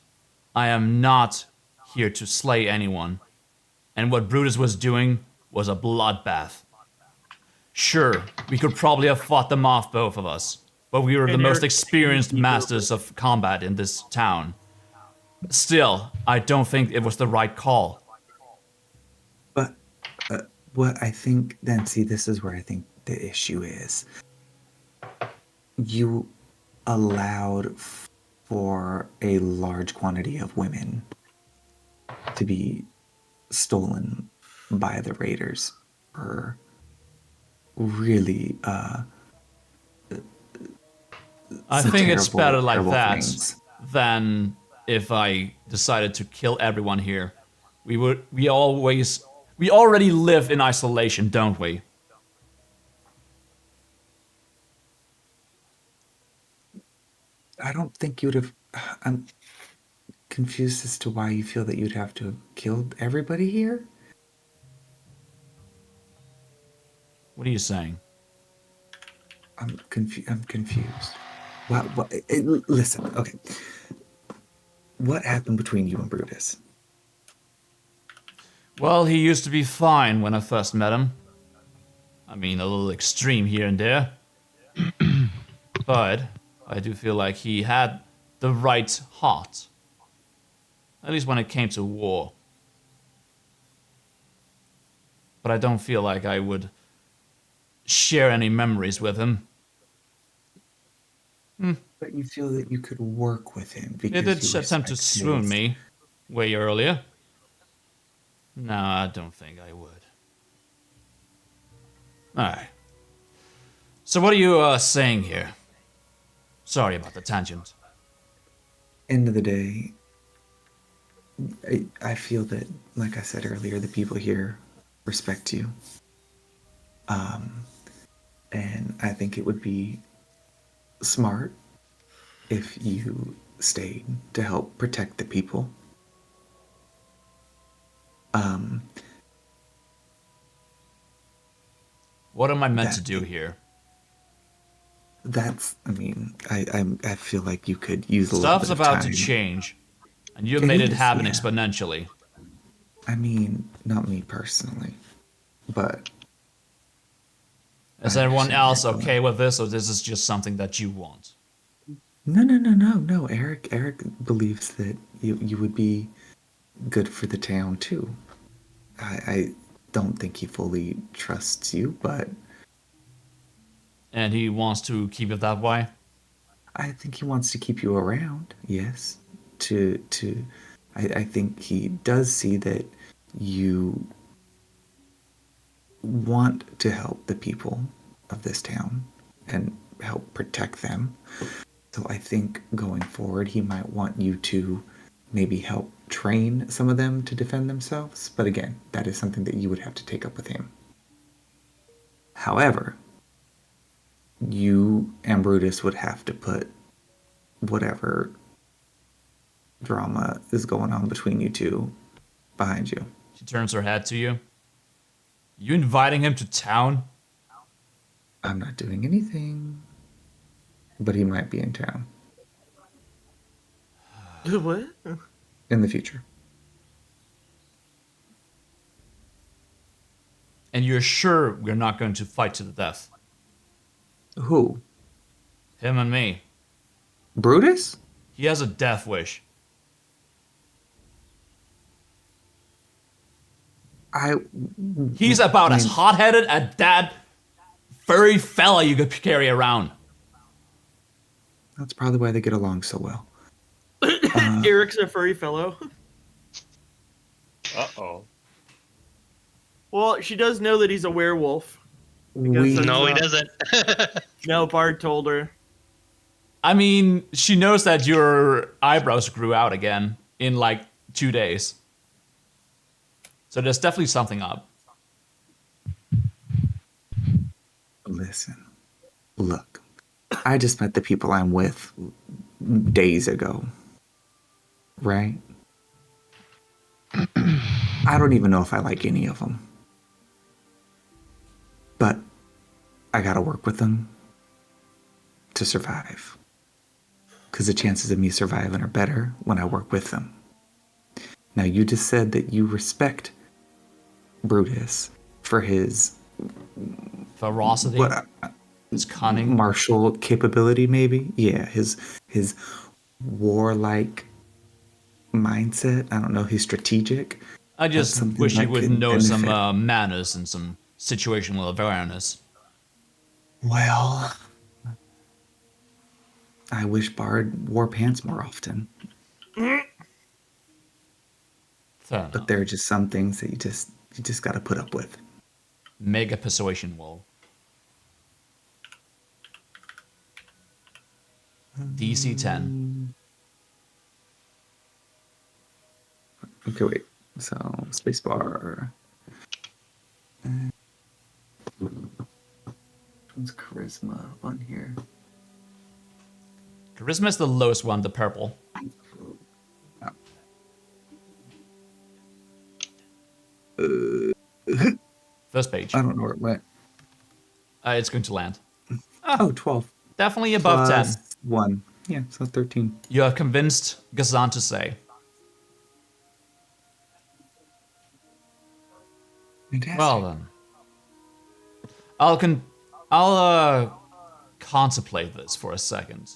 I am not here to slay anyone. And what Brutus was doing was a bloodbath. Sure, we could probably have fought them off, both of us, but we were the most experienced masters of combat in this town. Still, I don't think it was the right call. But what I think, then, see, this is where I think the issue is. You allowed for a large quantity of women to be stolen by the raiders for really I think it's terrible, better like terrible that things. than if I decided to kill everyone here. We already live in isolation, don't we? I don't think you'd have. I'm confused as to why you feel that you'd have to have killed everybody here. What are you saying? I'm confused. Listen, okay. What happened between you and Brutus? Well, he used to be fine when I first met him. I mean, a little extreme here and there. But I do feel like he had the right heart. At least when it came to war. But I don't feel like I would share any memories with him. But you feel that you could work with him because He did you attempt to respect swoon his- me way earlier. No, I don't think I would. Alright. So what are you saying here? Sorry about the tangent. End of the day, I feel that, like I said earlier, the people here respect you. And I think it would be smart if you stayed to help protect the people. Um, What am I meant that to do here? that's. I mean, I feel like you could use a little Stuff's bit of about to time. change, and you've It made it is, happen yeah. exponentially. I mean, not me personally, but Is I everyone understand where else you're okay going. with this, or this is just something that you want? No. Eric believes that you would be good for the town too. I don't think he fully trusts you, but And he wants to keep it that way? I think he wants to keep you around. Yes, to I think he does see that you want to help the people of this town and help protect them. So I think going forward, he might want you to maybe help train some of them to defend themselves. But again, that is something that you would have to take up with him. However, you and Brutus would have to put whatever drama is going on between you two behind you. She turns her head to you. You inviting him to town? I'm not doing anything, but he might be in town What? in the future. And you're sure we're not going to fight to the death? Who? Him and me. Brutus? He has a death wish. He's about as hot-headed as that furry fella you could carry around. That's probably why they get along so well. Eric's a furry fellow. Uh-oh. Well, she does know that he's a werewolf. We, No, he doesn't. No, Bard told her. I mean, she knows that your eyebrows grew out again in like 2 days. So there's definitely something up. listen, look, I just met the people I'm with days ago, right? I don't even know if I like any of them. But I gotta work with them to survive. Because the chances of me surviving are better when I work with them. Now, you just said that you respect Brutus for his Ferocity, his cunning. martial capability, maybe. Yeah, his warlike mindset. I don't know. He's strategic. I just something wish he that would could know some benefit. manners and some situational awareness. Well, I wish Bard wore pants more often. Fair But enough. there are just some things that you just got to put up with. Mega persuasion wall. DC 10. Okay, wait. So spacebar. What's charisma on here? Charisma is the lowest one, the purple. First page. I don't know where it went. It's going to land. Oh, 12. Definitely above 10. Plus 1. Yeah, so 13. You have convinced Gazan to say. Fantastic. Well then. I'll contemplate this for a second.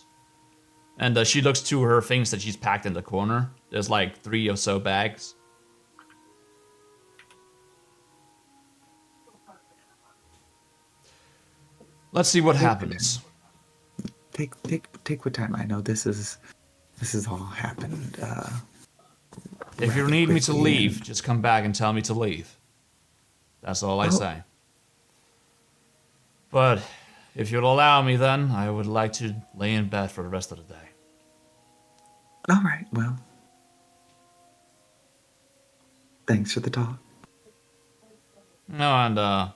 And she looks to her things that she's packed in the corner. There's like 3 or so bags. Let's see what happens. Take what time. I know this is all happened. If you rather need me to quickly leave, and- just come back and tell me to leave. That's all I Oh. say. But if you'll allow me then, I would like to lay in bed for the rest of the day. All right. Well, thanks for the talk. No, and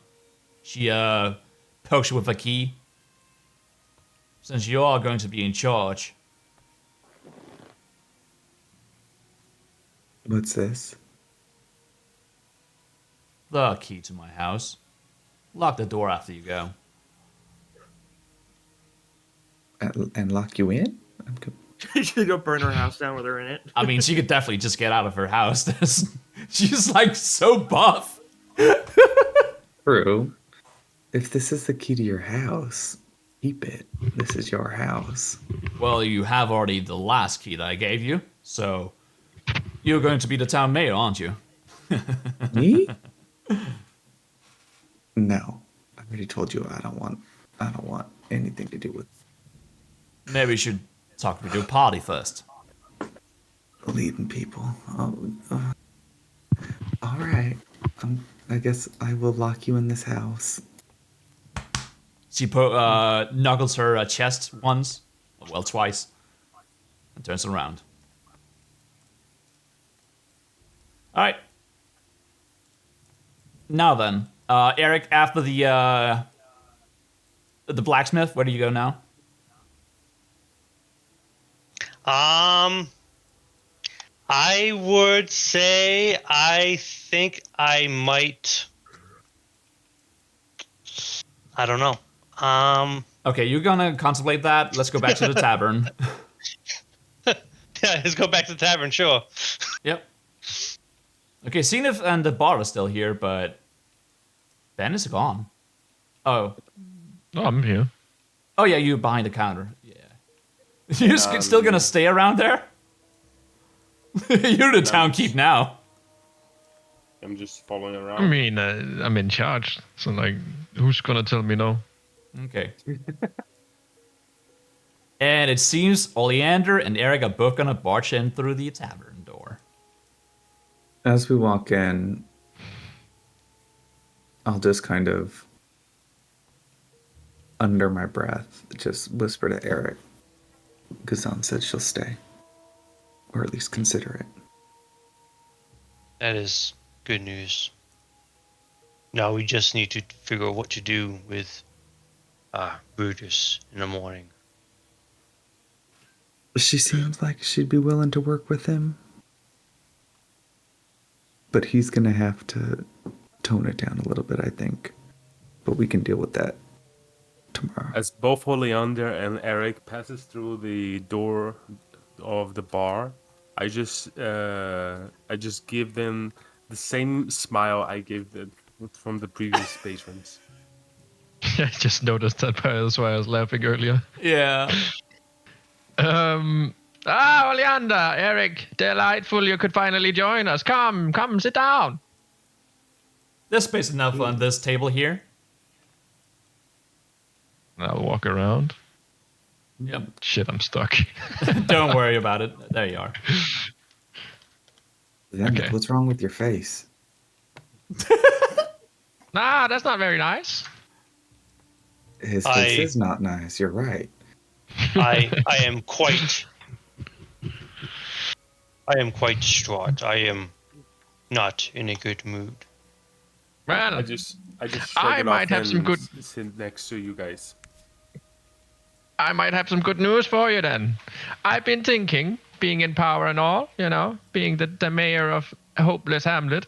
she pokes you with a key. Since you are going to be in charge, What's this? The key to my house. Lock the door after you go. And lock you in? She's gonna burn her house down with her in it. I mean, she could definitely just get out of her house. She's like so buff. True. If this is the key to your house, keep it. This is your house. Well, you have already the last key that I gave you, so you're going to be the town mayor, aren't you? Me? No. I already told you I don't want anything to do with Maybe you should talk with your party first. leading people. All right. I guess I will lock you in this house. She knuckles her chest once, well, twice, and turns around. All right. Now then, Eric, after the blacksmith, where do you go now? I would say I think I might. I don't know. Okay, you're gonna contemplate that. Let's go back to the tavern. Yeah, let's go back to the tavern. Sure. Yep. Okay, Zenith and the bar are still here, but Ben is gone. Oh. Oh, I'm here. Oh yeah, you're behind the counter. Yeah. You're still gonna stay around there? You're the town keep now. I'm just following I around. mean, I'm in charge, so like, who's gonna tell me no? Okay. And it seems Oleander and Eric are both gonna barge in through the tavern door. As we walk in, I'll just kind of, under my breath, just whisper to Eric. Gazan said she'll stay. Or at least consider it. That is good news. Now we just need to figure out what to do with Brutus in the morning. She seems like she'd be willing to work with him. But he's going to have to tone it down a little bit, I think. But we can deal with that tomorrow. As both Oleander and Eric passes through the door of the bar, I just give them the same smile I gave them from the previous patrons. I just noticed that part. That's why I was laughing earlier. Yeah. Oleander, Eric, delightful you could finally join us. Come, sit down. There's space enough on this table here. I'll walk around. Yep. Shit, I'm stuck. Don't worry about it. There you are. Then Okay. what's wrong with your face? Nah, that's not very nice. His face is not nice, you're right. I am quite distraught. I am not in a good mood. Well, I just shrug I it might off have some and good- sit next to you guys. I might have some good news for you then. I've been thinking, being in power and all, being the mayor of a hopeless hamlet,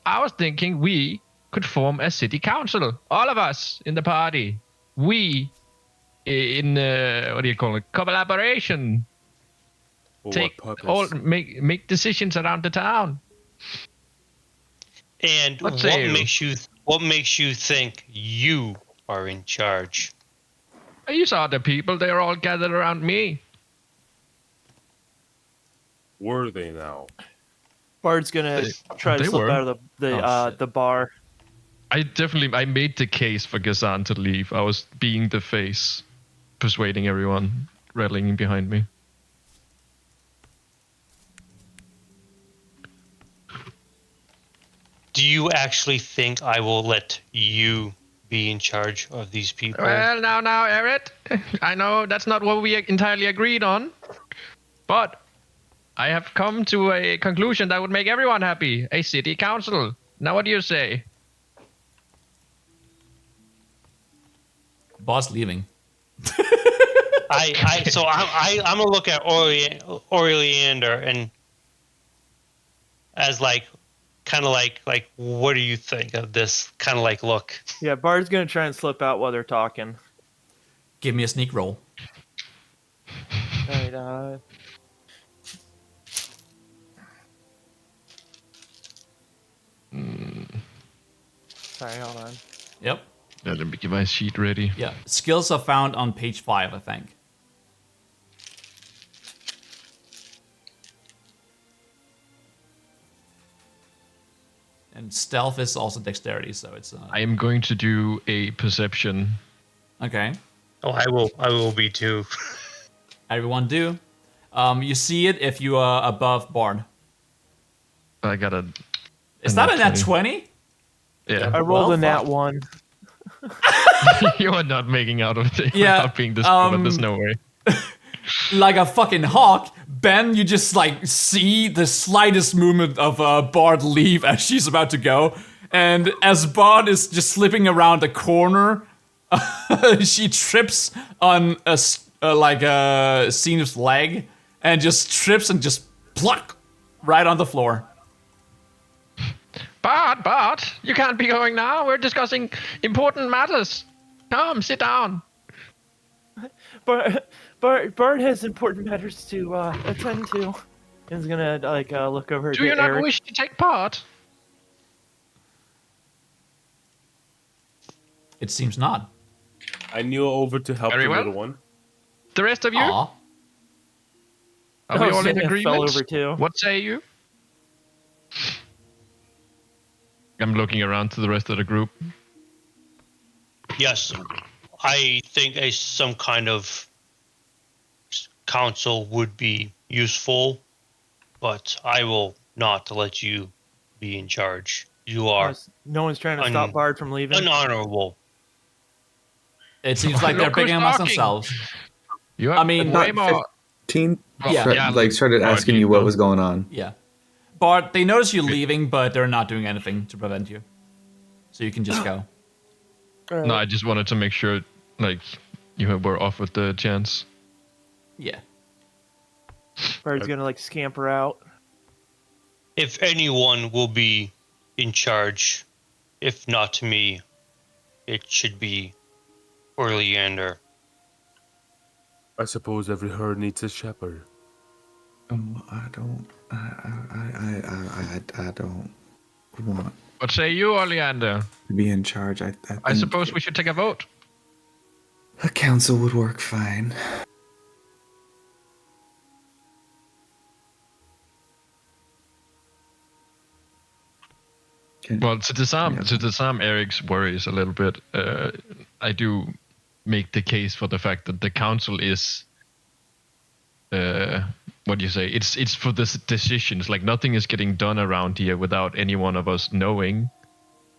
I was thinking we could form a city council. All of us in the party. We, in, what do you call it, collaboration. For Take what purpose? all, make decisions around the town. And What what say you? makes you think you are in charge? You saw the people, they're all gathered around me. Were they now? Bard's gonna try to they slip were. out of the bar. I made the case for Gazan to leave. I was being the face, persuading everyone, rallying behind me. Do you actually think I will let you be in charge of these people? Well, now, Eric, I know that's not what we entirely agreed on, but I have come to a conclusion that would make everyone happy. A city council. Now, what do you say? Boss leaving. I'm gonna look at Oleander and as like kind of like, what do you think of this kind of like look? Yeah, Bard's gonna try and slip out while they're talking. Give me a sneak roll. All right. Sorry, hold on. Yep. Let me get my sheet ready. Yeah. Skills are found on page 5, I think. And stealth is also dexterity, so it's. I am going to do a perception. Okay. Oh, I will be too. Everyone do. You see it if you are above Bard. I got a. Is that a nat 20? Yeah. I rolled Well, a nat fuck. 1. You are not making out of it Yeah, without being discovered. There's no way. Like a fucking hawk, Ben, you just like see the slightest movement of Bard leave as she's about to go. And as Bard is just slipping around a corner, she trips on a Zenith's leg and just trips and just pluck right on the floor. Bart, you can't be going now. We're discussing important matters. Come, sit down. Bard has important matters to attend to. He's gonna look over Do to you not Eric. wish to take part? It seems not. I kneel over to help Very the well. little one. The rest of you? Aw. Are we Oh, all in Zenith fell agreement? over too. What say you? I'm looking around to the rest of the group. Yes, I think some kind of council would be useful, but I will not let you be in charge. You are No one's trying to stop Bard from leaving. unhonorable. It seems like they're Look who's picking amongst talking. themselves. You I mean, way more. 15 Yeah. started asking you what was going on. Yeah. Bard, they notice you leaving, but they're not doing anything to prevent you. So you can just go. No, I just wanted to make sure, like, you were offered the chance. Yeah. Bard's gonna scamper out. If anyone will be in charge, if not me, it should be Oleander. I suppose every herd needs a shepherd. I don't want What say you, Oleander? to be in charge. I I think suppose we should take a vote. a council would work fine. Well, to disarm Eric's worries a little bit, I do make the case for the fact that the council is, what do you say? It's for the decisions. Like, nothing is getting done around here without any one of us knowing.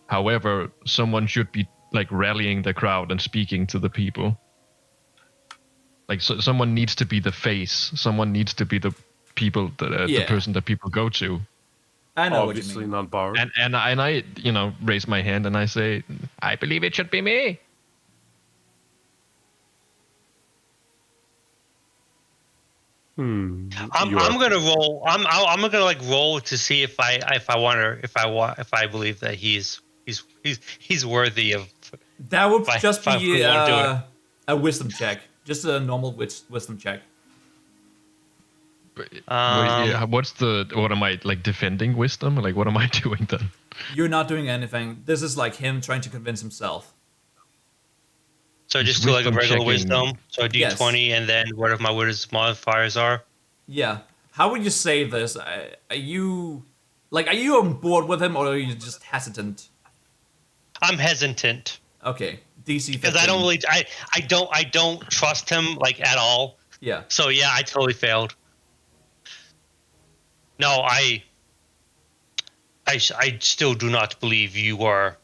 However, someone should be rallying the crowd and speaking to the people. So someone needs to be the face. Someone needs to be the people that the person that people go to. I know Obviously what you mean. not Bard. And I raise my hand and I say, I believe it should be me. I'm gonna roll. I'm gonna roll to see if I believe that he's worthy of. That would If I- just if I be wanna do it. a wisdom check. Just a normal wisdom check. What am I defending wisdom? What am I doing then? You're not doing anything. This is him trying to convince himself. So It's just do a wisdom regular checking. wisdom. So a Yes. D20 and then whatever my wisdom modifiers are. Yeah. How would you say this? Are you on board with him, or are you just hesitant? I'm hesitant Okay. DC 15. because I don't really I don't trust him at all. Yeah. So yeah, I totally failed. No, I still do not believe you are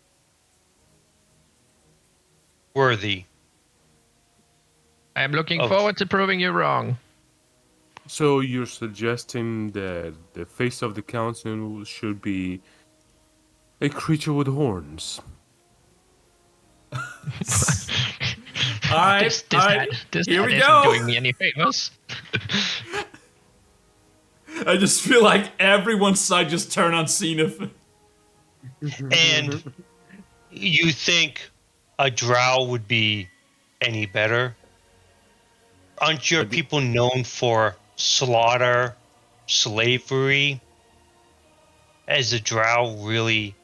worthy. I am looking Oh. forward to proving you wrong. So you're suggesting that the face of the council should be a creature with horns? All right. Here we go. Doing me any favors. I just feel like everyone's side just turned on Zenith. And you think a drow would be any better? Aren't your people known for slaughter, slavery? Is a drow really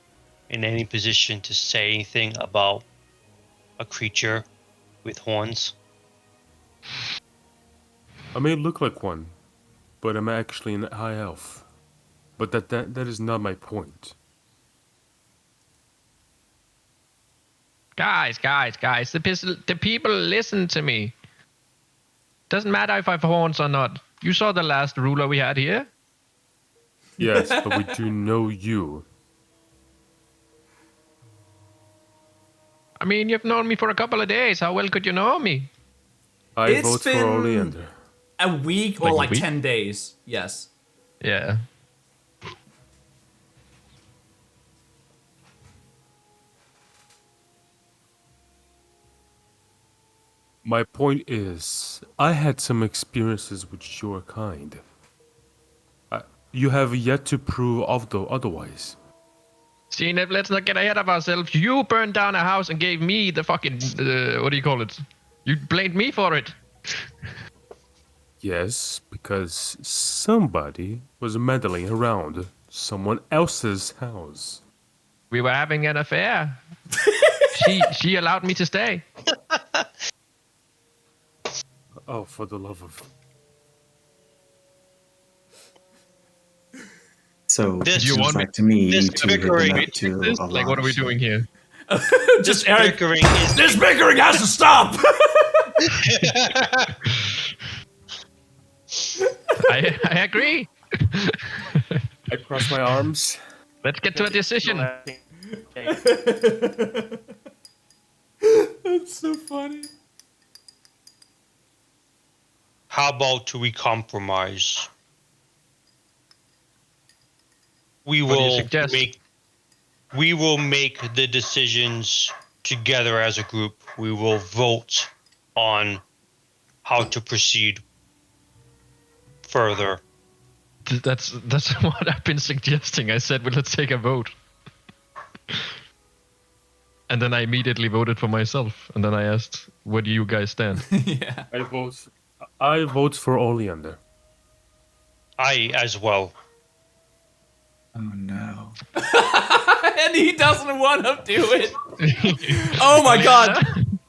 in any position to say anything about a creature with horns? I may look like one, but I'm actually an high elf. But that is not my point. Guys, the people listen to me. Doesn't matter if I have horns or not. You saw the last ruler we had here. Yes, but we do know you. I mean, you've known me for a couple of days. How well could you know me? I vote for Oleander. A week or Like a week? 10 days. Yes. Yeah. My point is, I had some experiences with your kind. You have yet to prove otherwise. See, Nev, let's not get ahead of ourselves. You burned down a house and gave me the fucking, what do you call it? You blamed me for it. Yes, because somebody was meddling around someone else's house. We were having an affair. She allowed me to stay. Oh, for the love of... So This- it You seems want me- like to me this you two have bickering- been up to a Like, lot what are of we shit. doing here? Just Eric. Bickering is This bickering has to stop! I agree. I cross my arms. Let's get to a decision. That's so funny. How about we compromise? We What do you will suggest? make the decisions together as a group. We will vote on how to proceed further. That's what I've been suggesting. I said, well, let's take a vote. And then I immediately voted for myself. And then I asked, where do you guys stand? Yeah. I vote for Oleander. I as well. Oh no. And he doesn't want to do it. Oh my god.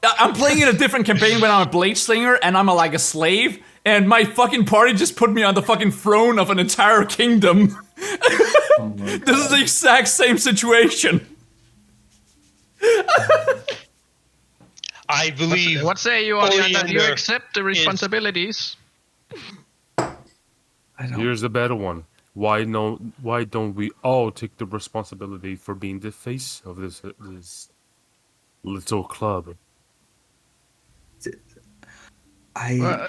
I'm playing in a different campaign when I'm a blade slinger and I'm like a slave, and my fucking party just put me on the fucking throne of an entire kingdom. Oh my This is the exact same situation. I believe What say you, Oleander? Do you Oleander accept the responsibilities? I don't Here's the better one. Why don't we all take the responsibility for being the face of this little club? I Well,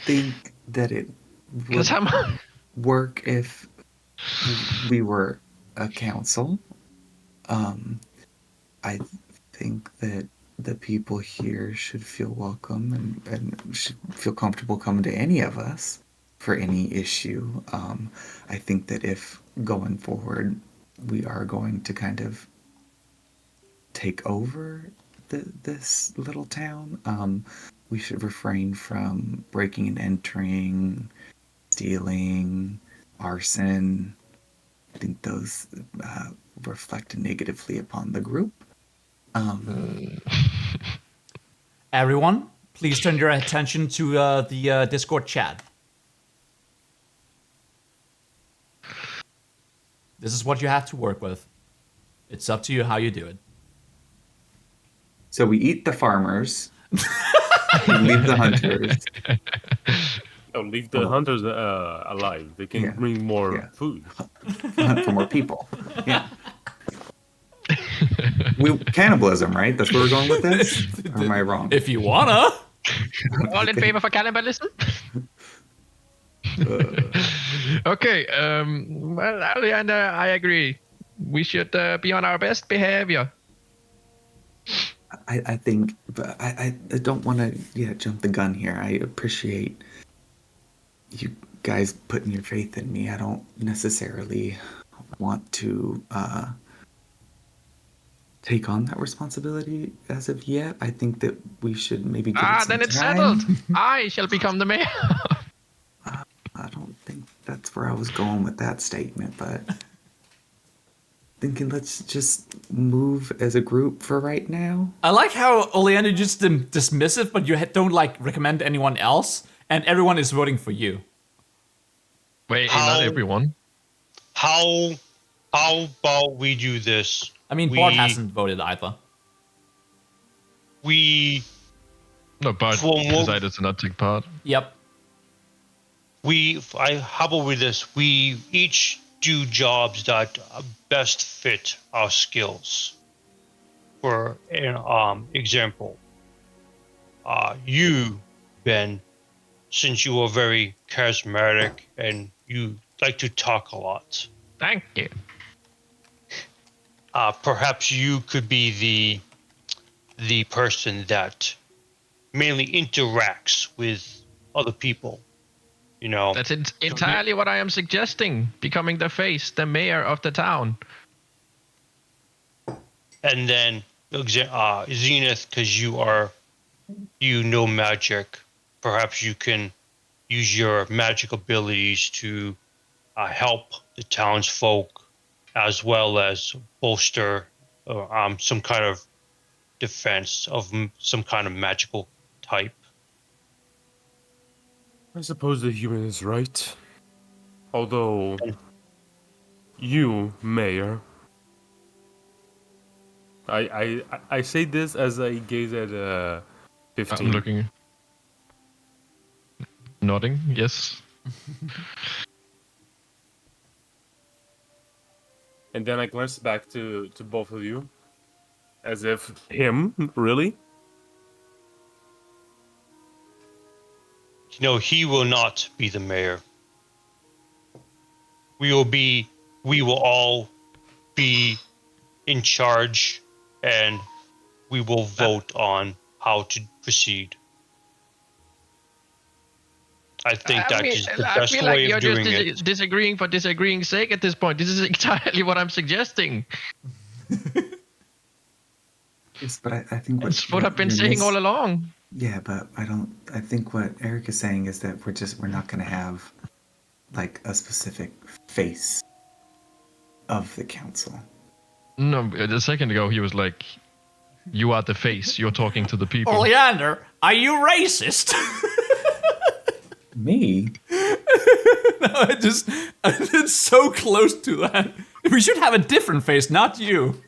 think that it Because would I'm... work if we were a council. I think that the people here should feel welcome and should feel comfortable coming to any of us for any issue. I think that if going forward we are going to kind of take over this little town, we should refrain from breaking and entering, stealing, arson. I think those reflect negatively upon the group. Everyone, please turn your attention to the Discord chat. This is what you have to work with. It's up to you how you do it. So we eat the farmers, we leave the hunters. Oh, leave the hunters alive. They can Yeah. bring more Yeah. food. Hunt for more people. Yeah. Cannibalism, right? That's where we're going with this? Or am I wrong? If you wanna. All in favor for cannibalism? Okay, well, Oleander, I agree. We should be on our best behavior. I think, but I don't want to jump the gun here. I appreciate you guys putting your faith in me. I don't necessarily want to take on that responsibility as of yet. I think that we should maybe give it some then it's time. settled. I shall become the mayor. I don't think that's where I was going with that statement, but thinking let's just move as a group for right now. I like how Oleander just dismissive, but you don't like recommend anyone else, and everyone is voting for you. Wait, not everyone. How about we do this? I mean, Bart hasn't voted either. No, Bart decided to not take part. Yep. How about we this? We each do jobs that best fit our skills. For an example, you, Ben, since you are very charismatic and you like to talk a lot. Thank you. Perhaps you could be the person that mainly interacts with other people. You know, That's entirely what I am suggesting. Becoming the face, the mayor of the town. and then Zenith, because you know magic. Perhaps you can use your magic abilities to help the townsfolk, as well as bolster some kind of defense of some kind of magical type. I suppose the human is right. Although, you, Mayor, I say this as I gaze at 15. I'm looking. Nodding, yes. And then I glance back to both of you, as if him, really? No, he will not be the mayor. We will all be in charge, and we will vote on how to proceed. I think that is the best feel way like of doing you're it. just disagreeing for disagreeing's sake at this point. This is entirely what I'm suggesting. Yes, but I think It's what I've been saying all along. Yeah, but I think what Eric is saying is that we're not going to have like a specific face of the council. No, a second ago he was like, "You are the face. You're talking to the people." Oleander, are you racist? Me? No, it's so close to that. We should have a different face, not you.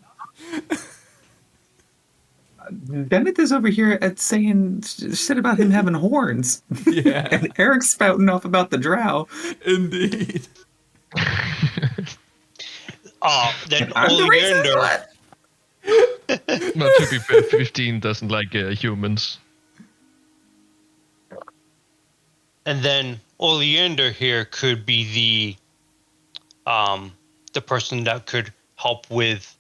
Bennett is over here at saying shit about him having horns. Yeah. And Eric's spouting off about the drow. Indeed. Then I'm the racist Oleander. No, to be fair, 15 doesn't like humans. And then Oleander here could be the person that could help with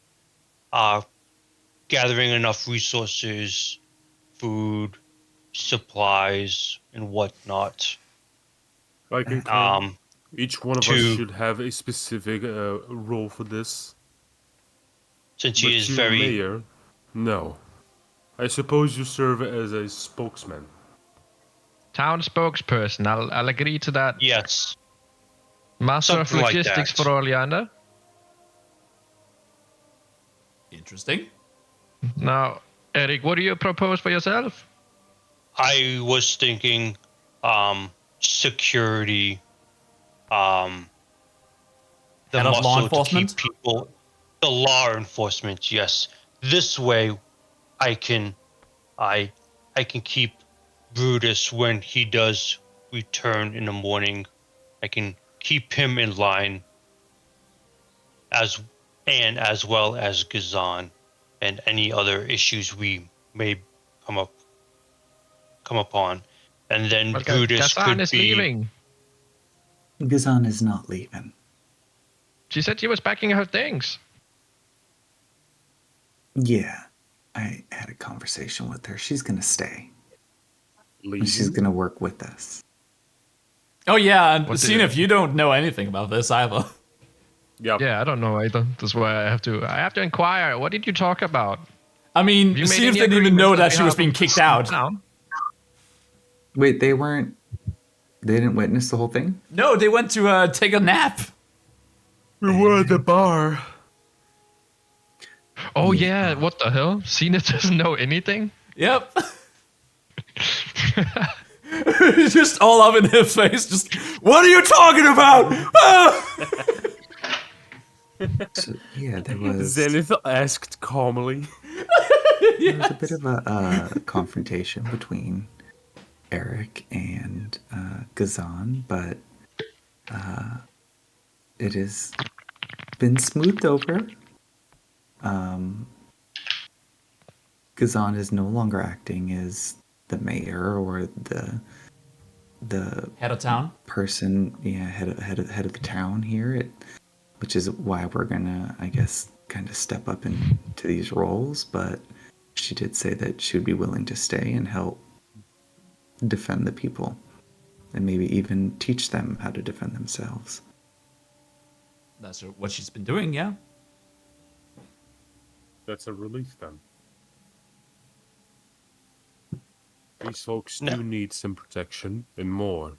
gathering enough resources, food, supplies, and whatnot. Like each one of us should have a specific role for this. Since But he is you, very Mayor, no. I suppose you serve as a spokesman. Town spokesperson. I'll agree to that. yes. Master Something of like logistics that. for Oleander. Interesting. Now, Eric, what do you propose for yourself? I was thinking security, the Head of law muscle to keep enforcement? people, the law enforcement. Yes, this way, I can keep Brutus when he does return in the morning. I can keep him in line, as well as Gazan, and any other issues we may come upon. And then Well, Brutus Kazan could is be leaving. Gazan is not leaving. She said she was packing her things. Yeah, I had a conversation with her. She's going to stay. And Leave. she's going to work with us. Oh yeah, and What seeing if you don't know anything about this either. Yep. Yeah, I don't know either. That's why I have to inquire. What did you talk about? I mean, You made Zenith any didn't even agreements know on that she was behalf being of kicked the out. town? Wait, they didn't witness the whole thing? No, they went to take a nap. We were at the bar. Oh yeah, what the hell? Zenith doesn't know anything? Yep. Just all up in his face. Just, what are you talking about? Ah! So, yeah, there was Zenith asked calmly. there was a bit of a confrontation between Eric and Gazan, but it has been smoothed over. Gazan is no longer acting as the mayor or the Head of town. person, head of the town here. Which is why we're gonna, I guess, kind of step up into these roles. But she did say that she would be willing to stay and help defend the people, and maybe even teach them how to defend themselves. That's what she's been doing, yeah. That's a relief then. These folks No. do need some protection and more.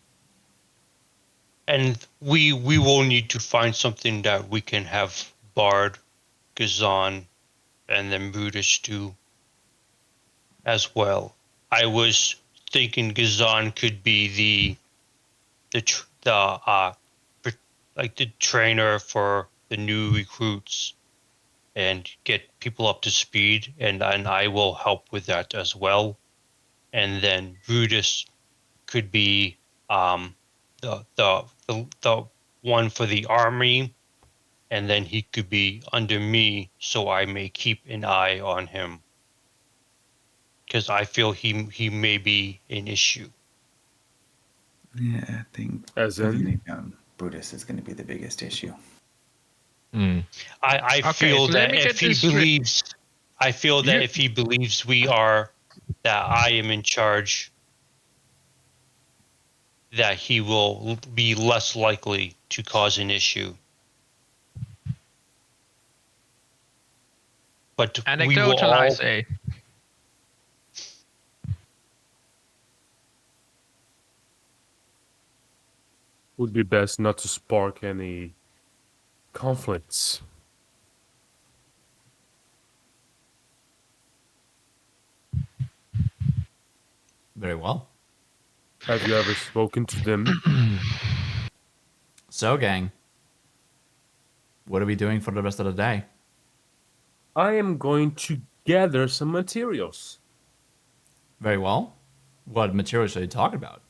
And we will need to find something that we can have Bard, Gazan, and then Brutus do as well. I was thinking Gazan could be the trainer for the new recruits and get people up to speed, and I will help with that as well. And then Brutus could be the one for the army, and then he could be under me, so I may keep an eye on him, because I feel he may be an issue. Yeah, I think As in? putting down Brutus is going to be the biggest issue. I Okay, feel so let that me if get he this straight. believes, I feel that if he believes that I am in charge, that he will be less likely to cause an issue. But we will Anecdotal, I all, say. Would be best not to spark any conflicts. Very well. Have you ever spoken to them? So, gang, what are we doing for the rest of the day? I am going to gather some materials. Very well. What materials are you talking about?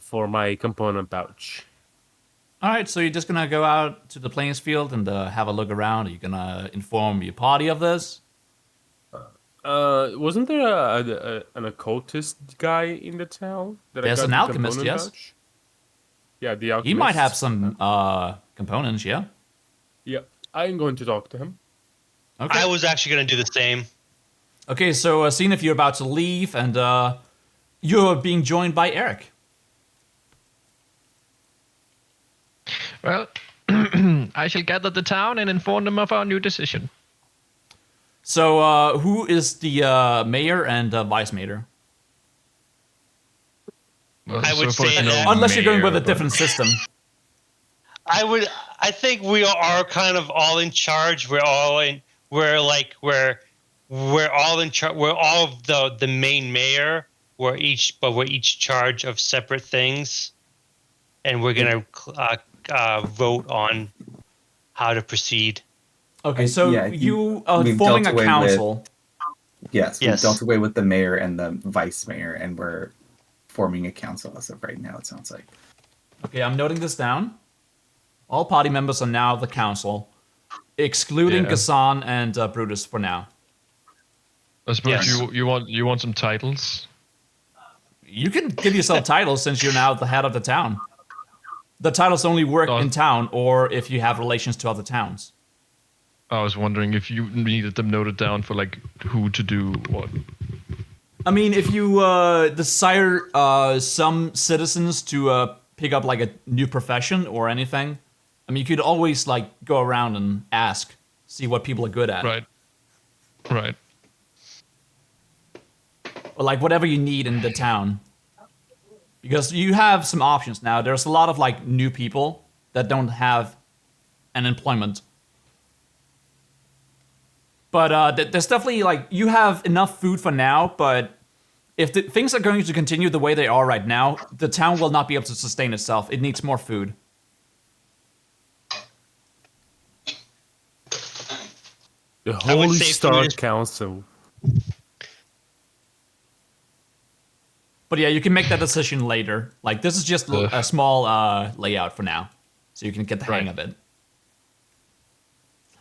For my component pouch. All right, so you're just gonna go out to the playing field and have a look around. Are you gonna inform your party of this? Wasn't there an occultist guy in the town? There's got an the alchemist, component yes. pouch? Yeah, the alchemist. He might have some components, yeah. Yeah, I'm going to talk to him. Okay. I was actually going to do the same. Okay, so seeing if you're about to leave, and you're being joined by Eric. Well, I shall gather the town and inform them of our new decision. So, who is the mayor and vice mayor? Well, I would so far say it's that- Unless you're going mayor, with a but- different system. I think we are kind of all in charge. We're all in charge. We're all of the main mayor. We're each charge of separate things, and we're gonna vote on how to proceed. Okay, so Yeah, I think you are we've forming dealt a away council. Yes, we've Yes. dealt away with the mayor and the vice mayor, and we're forming a council as of right now, it sounds like. Okay, I'm noting this down. All party members are now the council, excluding Yeah. Gassan and Brutus for now. I suppose Yes. you want some titles. You can give yourself titles since you're now the head of the town. The titles only work in town or if you have relations to other towns. I was wondering if you needed them noted down for like who to do what. I mean, if you desire some citizens to pick up like a new profession or anything, I mean, you could always like go around and ask, see what people are good at. Right. Or like whatever you need in the town. Because you have some options now. There's a lot of like new people that don't have an employment. But there's definitely like, you have enough food for now, but if things are going to continue the way they are right now, the town will not be able to sustain itself. It needs more food. The Holy Star Council. But yeah, you can make that decision later. Like, this is just a small layout for now. So you can get the hang of it.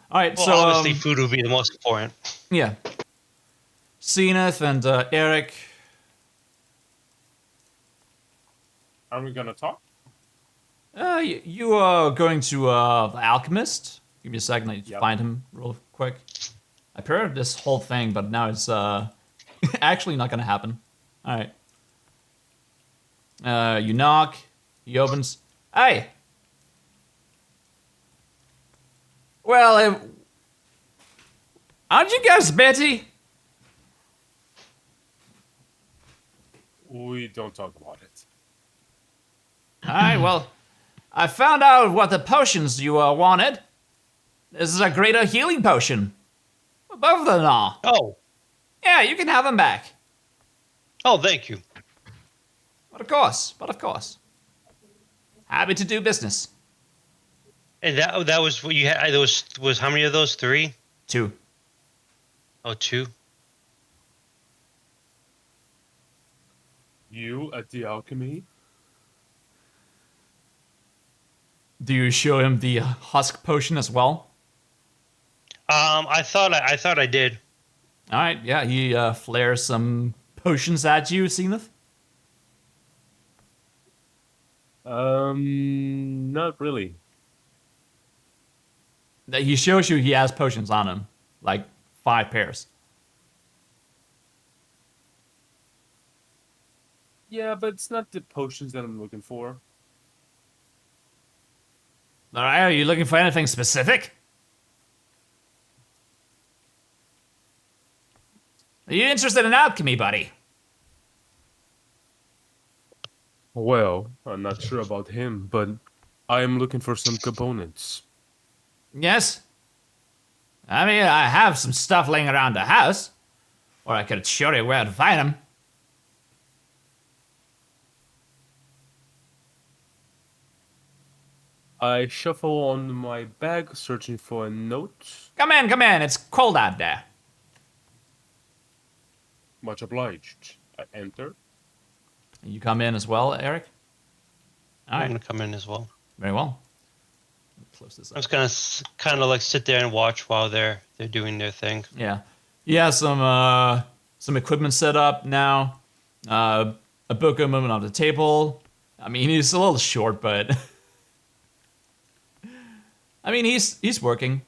All right, well, so... obviously food would be the most important. Yeah. Zenith and Eric. Are we gonna talk? You are going to the Alchemist. Give me a second, I need to find him real quick. I prepared this whole thing, but now it's actually not gonna happen. All right. You knock. He opens. Hey. Well, aren't you guys Betty? We don't talk about it. Alright, well, I found out what the potions you wanted. This is a greater healing potion. Both of them are. Oh. Yeah, you can have them back. Oh, thank you. But of course. Happy to do business. And that was what you had. Those was how many of those? 3? 2. Oh, 2. You at the alchemy? Do you show him the husk potion as well? I thought I did. All right, yeah, he flares some potions at you, Zenith. Not really. He shows you he has potions on him, like 5 pairs. Yeah, but it's not the potions that I'm looking for. All right, are you looking for anything specific? Are you interested in alchemy, buddy? Well, I'm not sure about him, but I am looking for some components. Yes? I mean, I have some stuff laying around the house. Or I could show you where to find them. I shuffle on my bag, searching for a note. Come in, it's cold out there. Much obliged. I enter. You come in as well, Eric? All right. I'm gonna come in as well. Very well. Close this up. I'm just gonna kind of like sit there and watch while they're doing their thing. Yeah. He has some equipment set up now. A book of movement on the table. I mean, he's a little short, but I mean, he's working.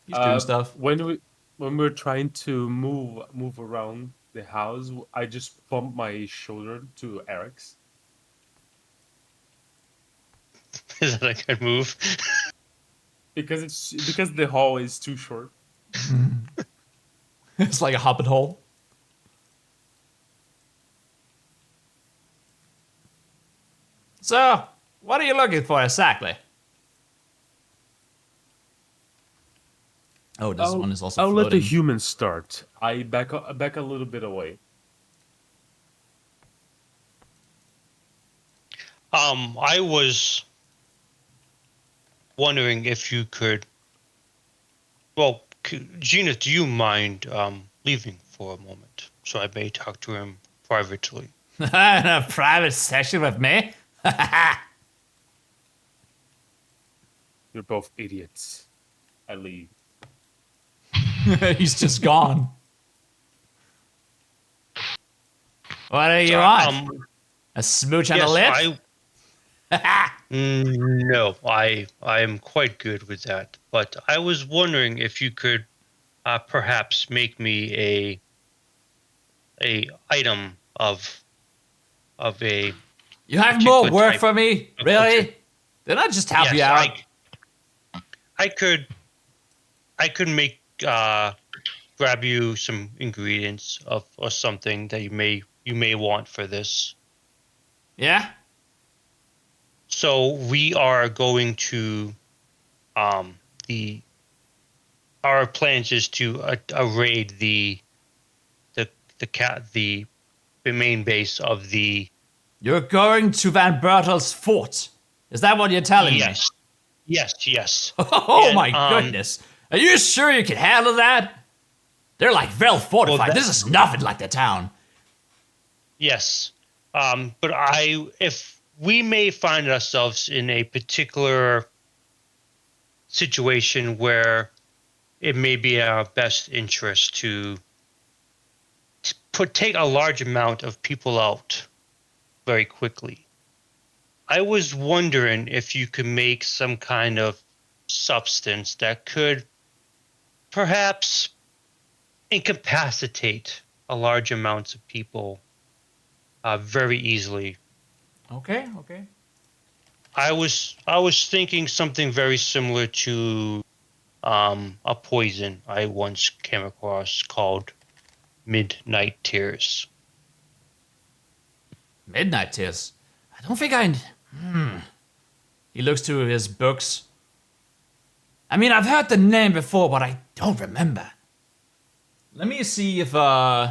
He's doing stuff. When we're trying to move around the house, I just bump my shoulder to Eric's. Is that a good move? Because the hall is too short. It's like a hobbit hole. So, what are you looking for exactly? Oh, this one is also I'll floating. let the humans start. I back a little bit away. I was wondering if you could. Well, Gina, do you mind leaving for a moment so I may talk to him privately? A private session with me? You're both idiots. I leave. He's just gone. What do you want? A smooch on the lips? No, I am quite good with that. But I was wondering if you could perhaps make me a item of a. You have more work for me? Really? Then I just help you out. I could make grab you some ingredients or something that you may want for this. Yeah. So we are going to our plans is to raid the main base of the. You're going to Van Bertel's fort. Is that what you're telling me? Yes. Oh my goodness. Are you sure you can handle that? They're like well fortified. This is nothing like the town. Yes. But if we may find ourselves in a particular situation where it may be in our best interest to take a large amount of people out very quickly. I was wondering if you could make some kind of substance that could perhaps incapacitate a large amounts of people very easily. Okay. I was thinking something very similar to a poison I once came across called Midnight Tears. Midnight Tears? I don't think I... He looks to his books. I mean, I've heard the name before, but I don't remember. Let me see if he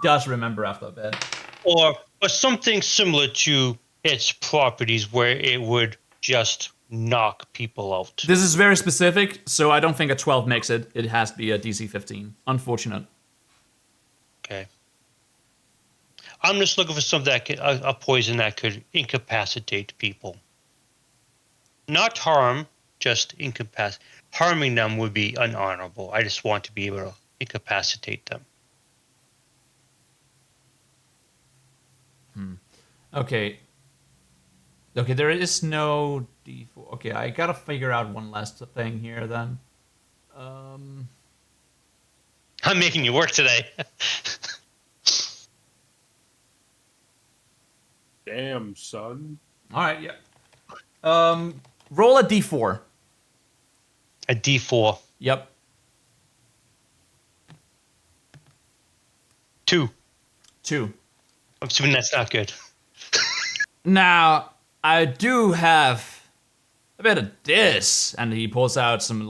does remember after a bit. Or something similar to its properties where it would just knock people out. This is very specific, so I don't think a 12 makes it. It has to be a DC 15. Unfortunate. Okay. I'm just looking for something that a poison that could incapacitate people. Not harm, just incapacitate. Harming them would be unhonorable. I just want to be able to incapacitate them. Okay, there is no D4. Okay, I gotta figure out one last thing here then. I'm making you work today. Damn, son. Alright, yeah. Roll a D4. A D4. Yep. 2. 2. I'm assuming that's not good. Now, I do have a bit of this, and he pulls out some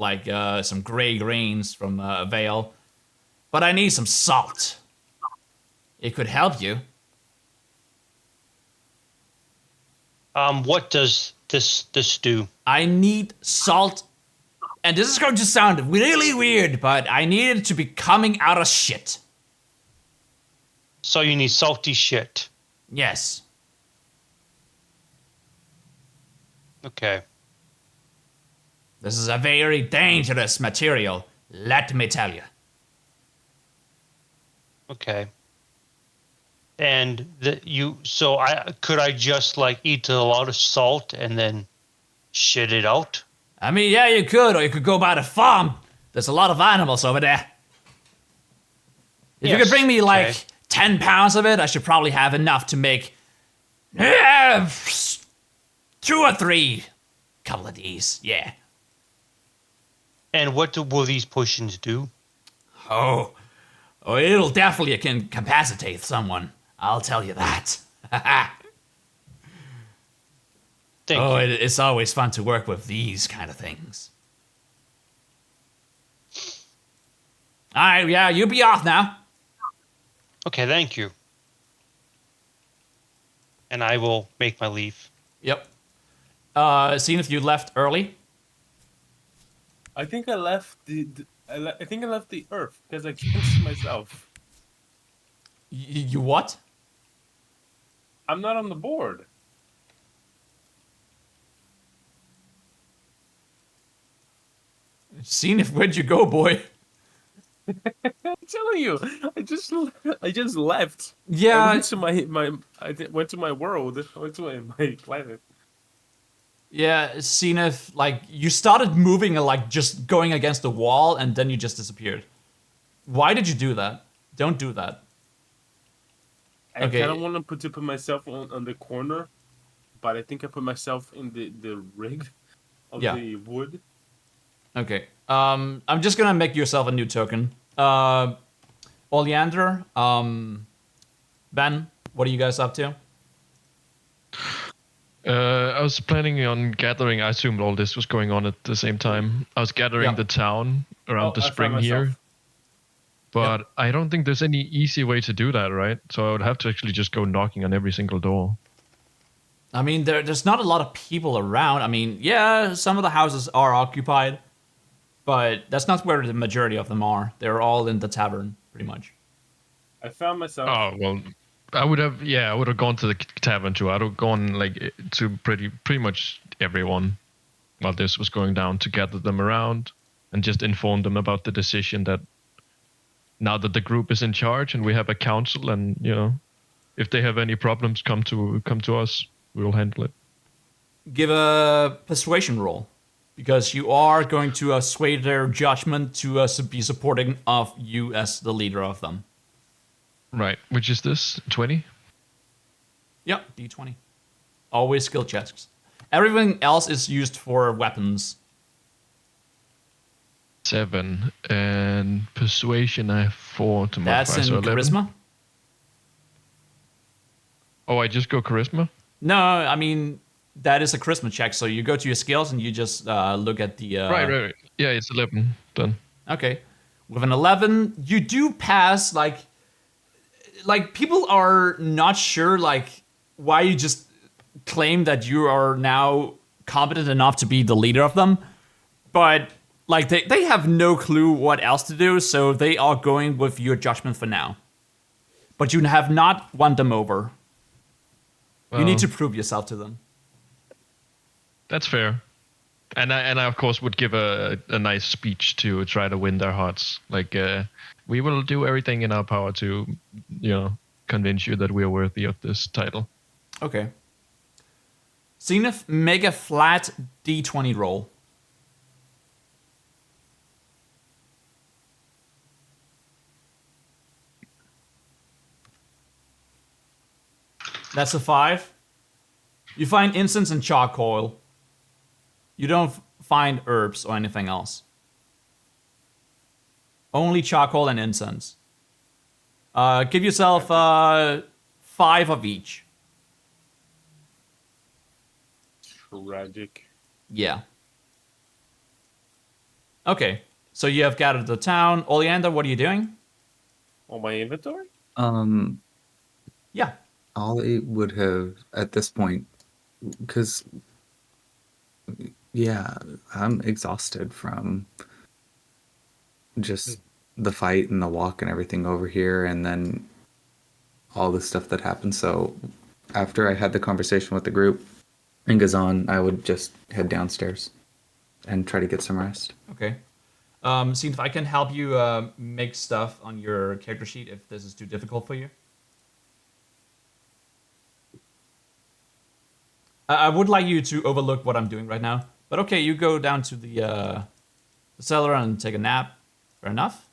some gray grains from a veil. But I need some salt. It could help you. What does this do? I need salt, and this is going to sound really weird, but I need it to be coming out of shit. So you need salty shit. Yes. Okay. This is a very dangerous material, let me tell you. Okay. And could I just like eat a lot of salt and then shit it out? I mean, yeah, you could, or you could go by the farm. There's a lot of animals over there. If you could bring me like 10 pounds of it, I should probably have enough to make 2 or 3 couple of these, yeah. And what will these potions do? Oh, it'll definitely incapacitate someone. I'll tell you that. Thank you. It's always fun to work with these kind of things. All right, yeah, you be off now. Okay, thank you. And I will make my leave. Yep. Seeing if you left early. I think I left I think I left the Earth because I can't see myself. You what? I'm not on the board. Seeing if where'd you go, boy? I'm telling you, I just left. Yeah. I went to went to my world. I went to my planet. Yeah, seeing if you started moving and just going against the wall, and then you just disappeared. Why did you do that? Don't do that. I kind of want to put myself on the corner, but I think I put myself in the rig of the wood. Okay. I'm just gonna make yourself a new token. Oleander, Ben, what are you guys up to? I was planning on gathering. I assumed all this was going on at the same time. I was gathering the town around the spring here. But I don't think there's any easy way to do that, right? So I would have to actually just go knocking on every single door. I mean, there's not a lot of people around. I mean, yeah, some of the houses are occupied, but that's not where the majority of them are. They're all in the tavern, pretty much. I found myself. Oh, well, I would have gone to the tavern too. I'd have gone like to pretty much everyone while this was going down to gather them around and just inform them about the decision that now that the group is in charge and we have a council, and if they have any problems, come to us. We will handle it. Give a persuasion roll, because you are going to sway their judgment to be supporting of you as the leader of them. Right. Which is this? 20? Yep, D20. Always skill checks. Everything else is used for weapons. 7. And persuasion, I have 4 to modify. That's in so 11. charisma. Oh, I just go charisma? No, I mean, that is a charisma check. So you go to your skills and you just look at the... Right. Yeah, it's 11. Done. Okay. With an 11, you do pass, like people are not sure, why you just claim that you are now competent enough to be the leader of them. But, they have no clue what else to do, so they are going with your judgment for now. But you have not won them over. You need to prove yourself to them. That's fair. And I of course would give a nice speech to try to win their hearts. We will do everything in our power to, convince you that we are worthy of this title. Okay. Zenith, make a flat D20 roll. That's a 5. You find incense and charcoal. You don't find herbs or anything else. Only charcoal and incense. Give yourself 5 of each. Tragic. Yeah. Okay. So you have gathered the town. Oleander, what are you doing? On my inventory? Yeah. Ollie would have, at this point, because, yeah, I'm exhausted from just the fight and the walk and everything over here, and then all the stuff that happened. So after I had the conversation with the group in Gazan, I would just head downstairs and try to get some rest. Okay. See if I can help you make stuff on your character sheet if this is too difficult for you. I would like you to overlook what I'm doing right now. But okay, you go down to the cellar and take a nap. Fair enough.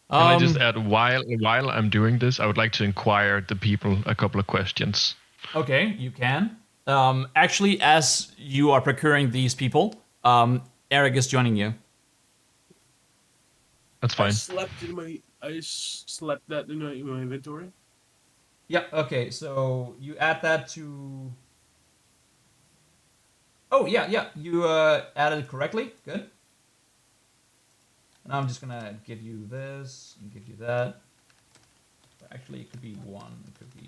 Can I just add, while I'm doing this, I would like to inquire the people a couple of questions. Okay, you can. Actually, as you are procuring these people, Eric is joining you. That's fine. I slept that in my inventory. Yeah, okay, so you add that to... Oh, yeah, you added it correctly. Good. And I'm just gonna give you this and give you that. Actually, it could be 1. It could be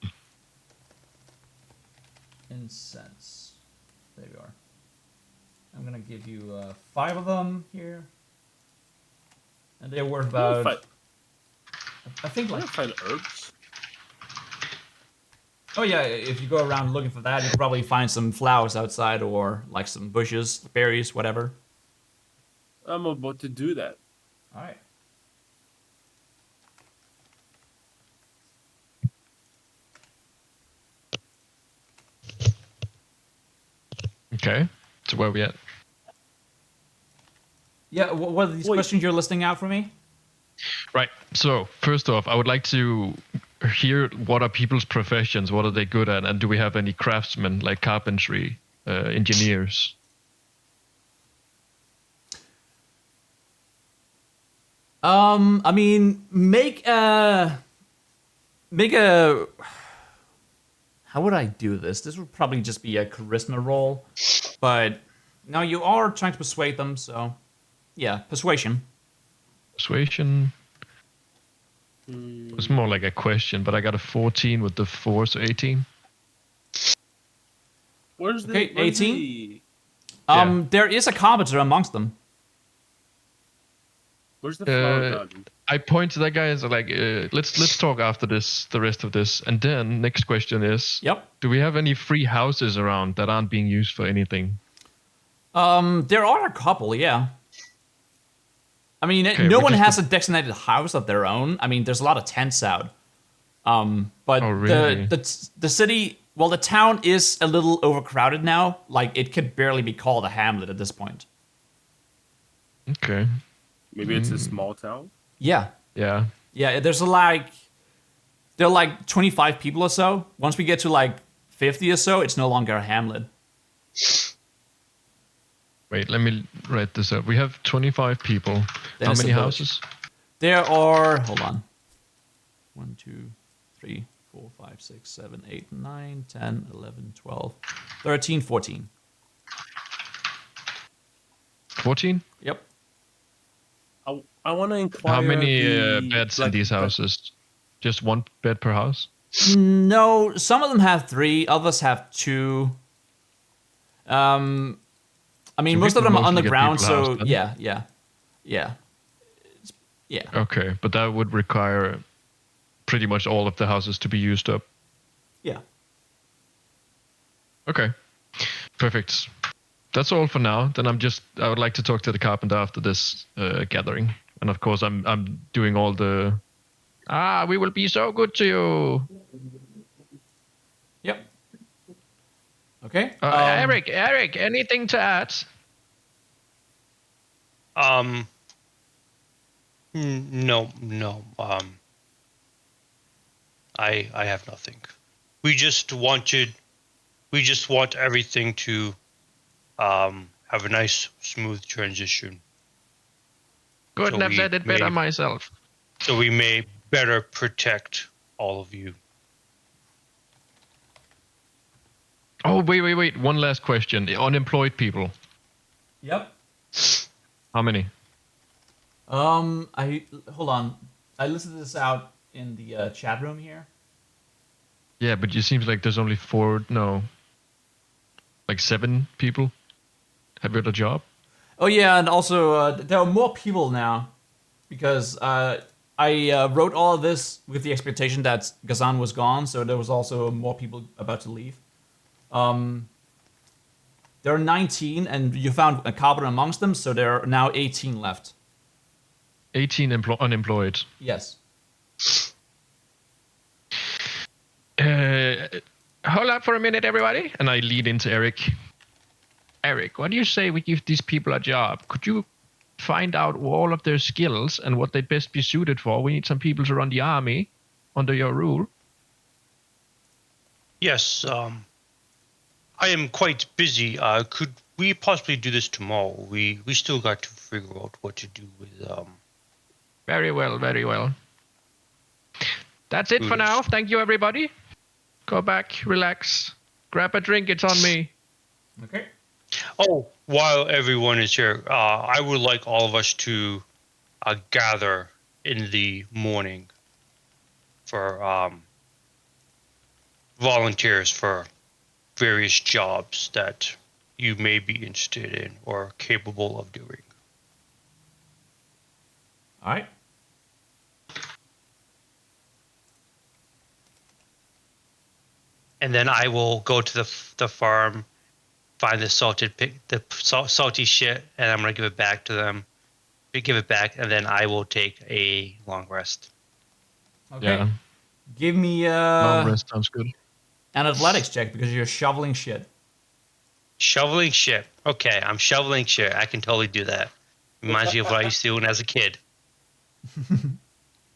1. Incense. There you are. I'm gonna give you 5 of them here. And they're worth about... I think I find herbs. Oh yeah, if you go around looking for that, you can probably find some flowers outside or some bushes, berries, whatever. I'm about to do that. All right. Okay, so where are we at? Yeah, what are these questions you're listing out for me? Right. So first off, I would like to hear what are people's professions, what are they good at, and do we have any craftsmen like carpentry, engineers? I mean, make a. How would I do this? This would probably just be a charisma roll, but now you are trying to persuade them, so yeah, persuasion. Persuasion. It's more like a question, but I got a 14 with the 4, so 18. Where's the... Okay, where's 18? the- There is a carpenter amongst them. Where's the flower garden? I point to that guy and say, like, let's talk after this, the rest of this, and then next question is, do we have any free houses around that aren't being used for anything? There are a couple, yeah. I mean, no one has a designated house of their own. I mean, there's a lot of tents out. But really? the city, well, the town is a little overcrowded now. Like, it could barely be called a hamlet at this point. Okay. Maybe it's a small town? Yeah. Yeah. Yeah, there are like 25 people or so. Once we get to like 50 or so, it's no longer a hamlet. Wait, let me write this up. We have 25 people. Then How it's many a village. houses? There are, hold on. 1, 2, 3, 4, 5, 6, 7, 8, 9, 10, 11, 12, 13, 14. 14? Yep. I want to inquire. How many beds in these houses? Just one bed per house? No, some of them have 3, others have 2. I mean, So most we of them can are on the mostly get ground, people so housed, then? yeah. Yeah. Okay, but that would require pretty much all of the houses to be used up. Yeah. Okay, perfect. That's all for now. Then I would like to talk to the carpenter after this gathering, and of course I'm doing all the. We will be so good to you. Yep. Okay. Eric, anything to add? No. I have nothing. We just want everything to have a nice, smooth transition. Couldn't have said it better myself. So we may better protect all of you. Oh, wait. One last question. Unemployed people. Yep. How many? Hold on. I listed this out in the chat room here. Yeah, but it seems like there's only 4. No. Like 7 people have got a job. Oh yeah, and also there are more people now because I wrote all of this with the expectation that Gazan was gone, so there was also more people about to leave. There are 19, and you found a carpenter amongst them, so there are now 18 left. 18 unemployed. Yes. Hold up for a minute, everybody. And I lead into Eric. Eric, what do you say we give these people a job? Could you find out all of their skills and what they'd best be suited for? We need some people to run the army under your rule. Yes, I am quite busy. Could we possibly do this tomorrow? We still got to figure out what to do with Very well. That's it for now. Thank you, everybody. Go back, relax, grab a drink. It's on me. Okay. Oh, while everyone is here, I would like all of us to gather in the morning for volunteers for various jobs that you may be interested in or capable of doing. All right. And then I will go to the farm, find the salty shit, and I'm gonna give it back to them. Give it back, and then I will take a long rest. Okay. Yeah. Give me Long rest sounds good. an athletics check because you're shoveling shit. Shoveling shit. Okay, I'm shoveling shit. I can totally do that. Reminds me of what I used to do when I was a kid.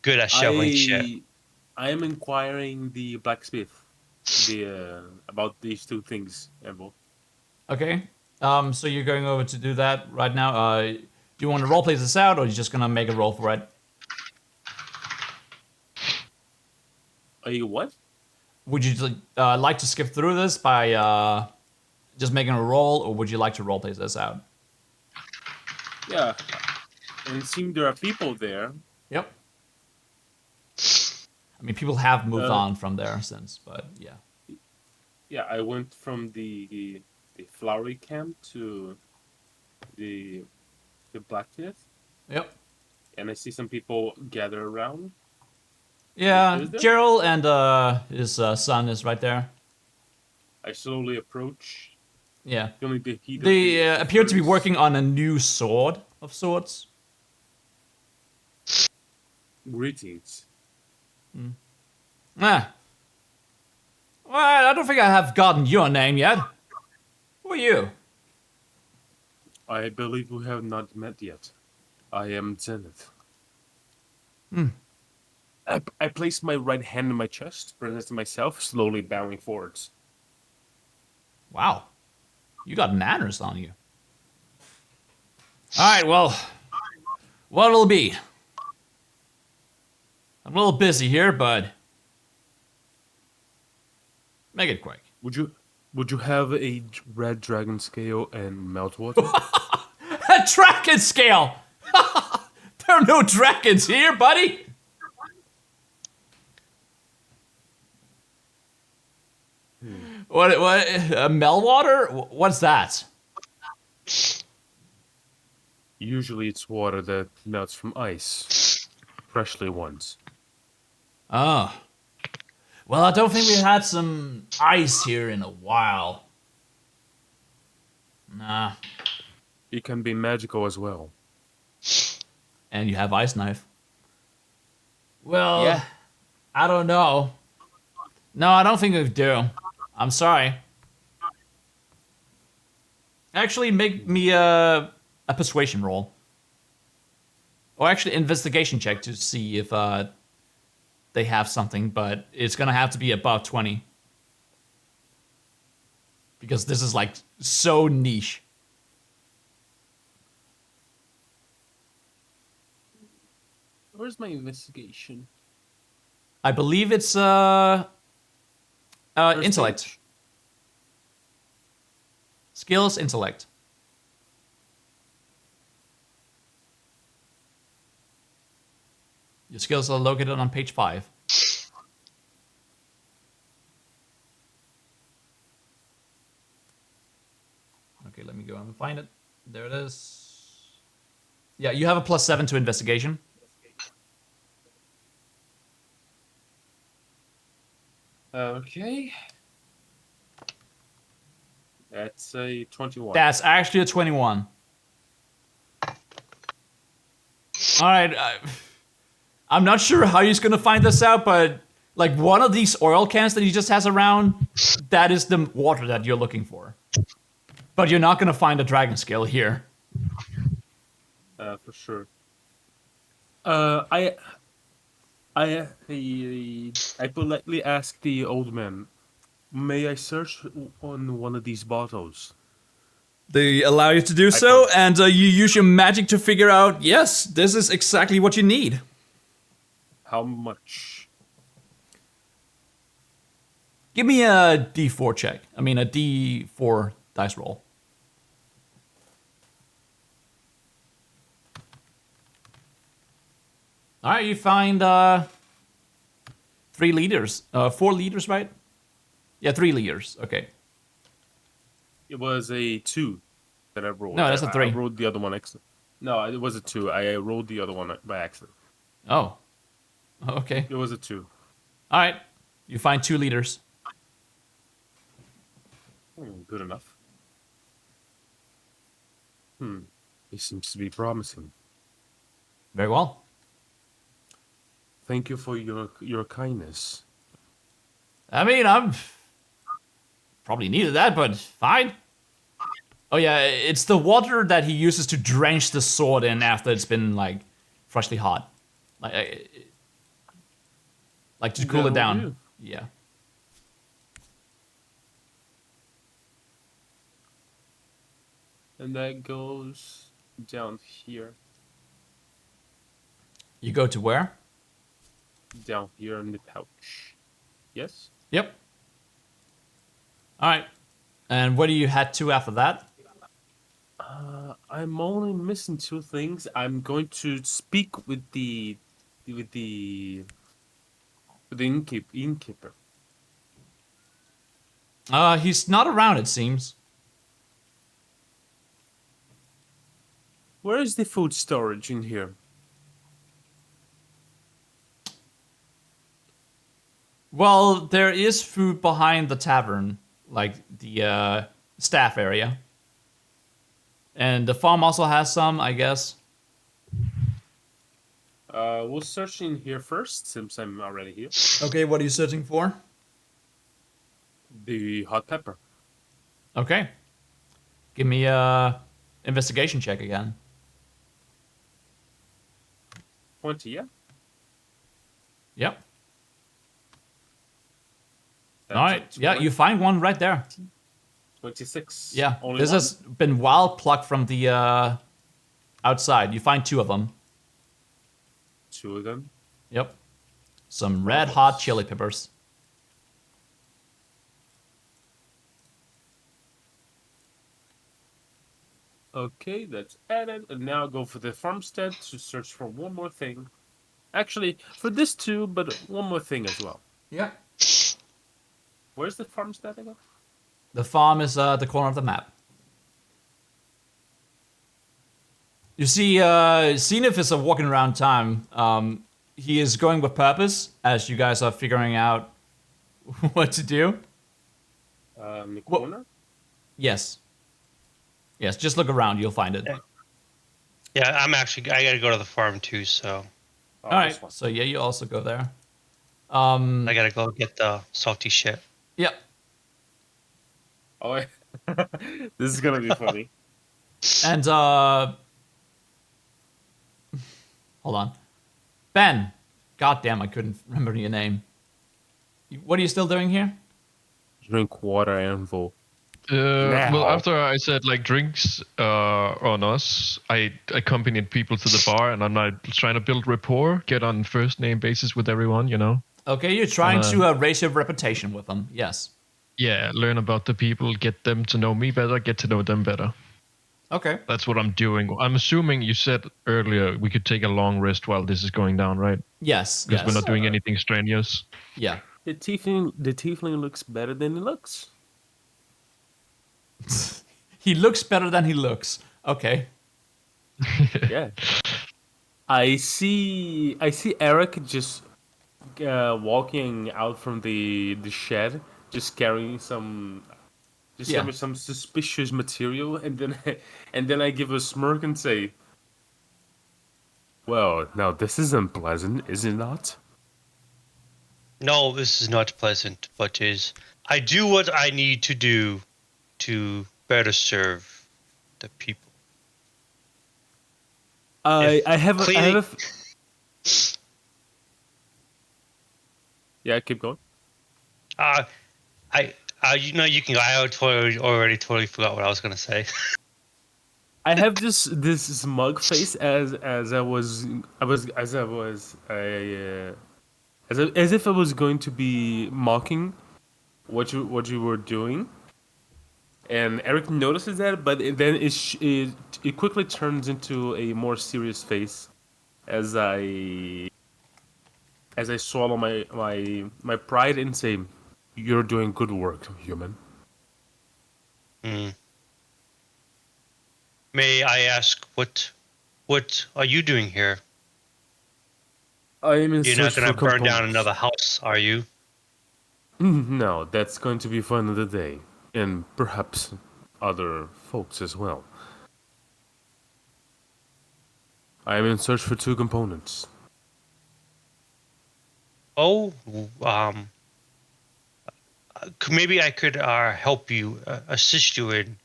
Good at shoveling shit. I am inquiring the blacksmith about these two things, Evo. Okay. So you're going over to do that right now. Do you want to roleplay this out, or are you just gonna make a roll for it? Are you what? Would you like to skip through this by just making a roll, or would you like to roleplay this out? Yeah. And it seemed there are people there. Yep. I mean, people have moved on from there since, but yeah. Yeah, I went from the flowery camp to the blacksmith, Yep. and I see some people gather around. Yeah, Is there? Gerald and his son is right there. I slowly approach. Yeah. Feeling the heat of They the appear to be furnace. working on a new sword of sorts. Greetings. Ah. Well, I don't think I have gotten your name yet. Who are you? I believe we have not met yet. I am Zenith. I place my right hand in my chest, presenting myself, slowly bowing forwards. Wow. You got manners on you. Alright, well, what'll it be? I'm a little busy here, but make it quick. Would you have a red dragon scale and meltwater? A dragon scale! There are no dragons here, buddy! What, Melwater? What's that? Usually it's water that melts from ice. Freshly ones. Oh. Well, I don't think we've had some ice here in a while. Nah. It can be magical as well. And you have ice knife. Well, Yeah. I don't know. No, I don't think we do. I'm sorry. Actually, make me a persuasion roll. Or actually, investigation check to see if they have something, but it's gonna have to be above 20. Because this is like so niche. Where's my investigation? I believe it's First intellect. page. Skills, intellect. Your skills are located on page 5. Okay, let me go and find it. There it is. Yeah, you have a +7 to investigation. Okay. That's a 21. That's actually a 21. Alright, I'm not sure how he's gonna find this out, but like one of these oil cans that he just has around, that is the water that you're looking for. But you're not gonna find a dragon scale here. For sure. I politely ask the old man, may I search on one of these bottles? They allow you to do so, and you use your magic to figure out, yes, this is exactly what you need. How much? Give me a D4 check. I mean, a D4 dice roll. All right, you find 3 liters. 4 liters, right? Yeah, 3 liters. Okay. It was a 2 that I rolled. No, that's a 3. I rolled the other one accident. No, it was a 2. I rolled the other one by accident. Oh. Okay. It was a 2. All right. You find 2 liters. Good enough. It seems to be promising. Very well. Thank you for your kindness. I mean, I'm probably needed that, but fine. Oh yeah, it's the water that he uses to drench the sword in after it's been like freshly hot. Like like to cool it That will down. do. Yeah. And that goes down here. You go to where? Down here in the pouch. Yes? Yep. All right. And where do you head to after that? I'm only missing two things. I'm going to speak with the innkeeper. He's not around, it seems. Where is the food storage in here? Well, there is food behind the tavern, like the staff area. And the farm also has some, I guess. We'll search in here first, since I'm already here. Okay, what are you searching for? The hot pepper. Okay. Give me a investigation check again. 20, yeah? Yep. That's All right. a Yeah, you find one right there. 26. Yeah. Only This one? has been wild plucked from the outside. You find two of them. Two of them. Yep. Some red hot chili peppers. Okay, that's added. And now go for the farmstead to search for one more thing. Actually, for this too, but one more thing as well. Yeah. Where's the farmstead again? The farm is at the corner of the map. You see, Zenith is walking around town. He is going with purpose as you guys are figuring out what to do. The corner? Yes. Yes, just look around. You'll find it. Yeah, I gotta go to the farm too, so Oh, All this right. one. So yeah, you also go there. I gotta go get the salty shit. Yep. Oh, wait. This is gonna be funny. And hold on, Ben. God damn, I couldn't remember your name. What are you still doing here? Drink water and vote. Well, after I said like drinks on us, I accompanied people to the bar, and I'm like trying to build rapport, get on first name basis with everyone, you know. Okay, you're trying to raise your reputation with them. Yes. Yeah, learn about the people, get them to know me better, get to know them better. Okay. That's what I'm doing. I'm assuming you said earlier we could take a long rest while this is going down, right? Yes. Because Yes. we're not doing anything strenuous. Yeah. The tiefling looks better than he looks. He looks better than he looks. Okay. Yeah. I see Eric just walking out from the shed, just carrying some suspicious material, and then I give a smirk and say, "Well, now this isn't pleasant, is it not?" No, this is not pleasant, but I do what I need to do to better serve the people. I have cleaning- a Yeah, keep going. You can go. I totally forgot what I was gonna say. I have this smug face as if I was going to be mocking what you were doing, and Eric notices that, but then it quickly turns into a more serious face as I swallow my pride and say, "You're doing good work, human." May I ask what are you doing here? I am in You're not search gonna for burn down components. another house, are you? No, that's going to be for another day, and perhaps other folks as well. I am in search for two components. Oh, maybe I could help you, assist you in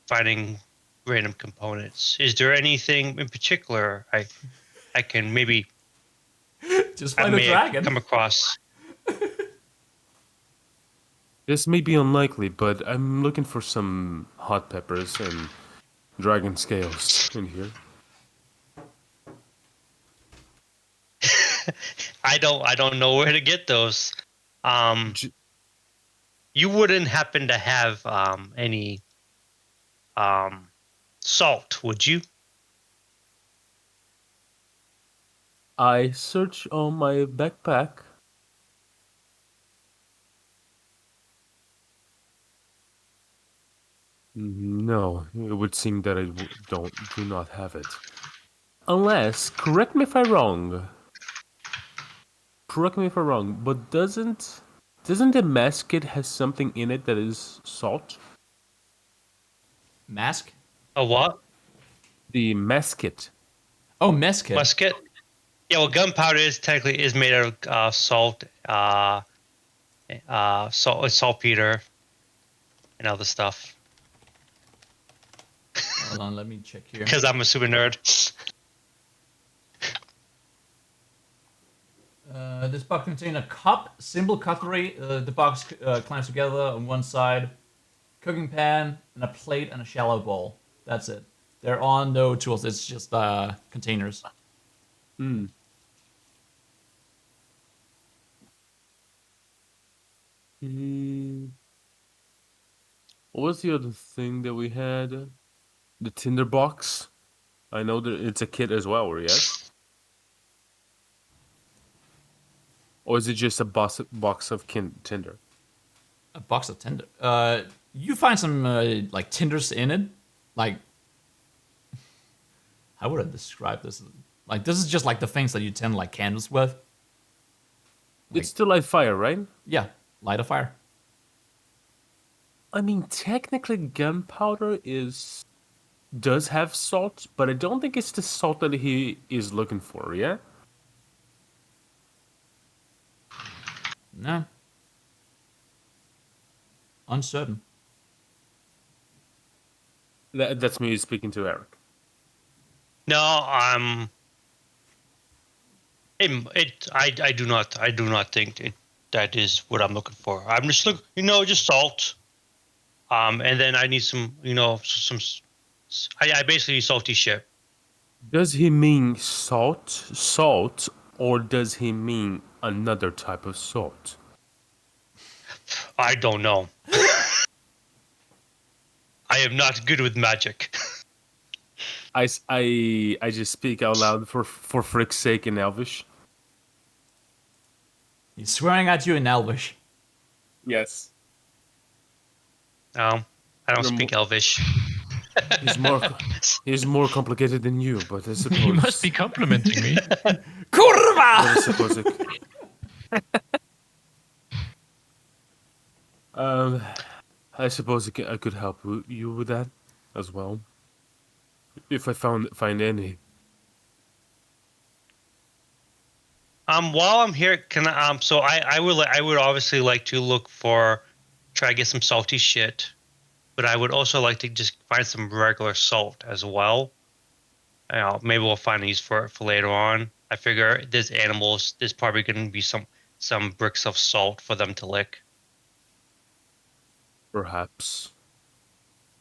finding random components. Is there anything in particular I can maybe Just find a dragon. come across? This may be unlikely, but I'm looking for some hot peppers and dragon scales in here. I don't know where to get those. You wouldn't happen to have any salt, would you? I search on my backpack. No, it would seem that I do not have it. Unless, correct me if I'm wrong. Correct me if I'm wrong, but doesn't the mask kit has something in it that is salt? Mask? A what? The mask kit. Oh, mesket. Musket? Yeah, well, gunpowder is technically is made out of salt, saltpeter, and other stuff. Hold on, let me check here. Because I'm a super nerd. This box contains a cup, simple cutlery. The box clamps together on one side, cooking pan, and a plate and a shallow bowl. That's it. There are no tools. It's just containers. Hmm. What was the other thing that we had? The tinder box. I know that it's a kit as well, yes? Or is it just a box of tinder? A box of tinder. You find some like tinders in it. Like, how would I describe this? Like, this is just like the things that you tend to light candles with. It's to light fire, right? Yeah, light a fire. I mean, technically, gunpowder does have salt, but I don't think it's the salt that he is looking for. Yeah. No. Uncertain. That's me speaking to Eric. No, I do not think that is what I'm looking for. I'm just just salt. And then I need some, I basically need salty shit. Does he mean salt, or does he mean another type of salt? I don't know. I am not good with magic. I just speak out loud for frick's sake in Elvish. He's swearing at you in Elvish. Yes. I don't speak Elvish. He's more complicated than you, but I suppose He must be complimenting me. Kurva! I suppose I suppose I could help you with that as well, if I find any. While I'm here, can so I would obviously like to try to get some salty shit, but I would also like to just find some regular salt as well. Maybe we'll find these for later on. I figure there's probably going to be some bricks of salt for them to lick. Perhaps.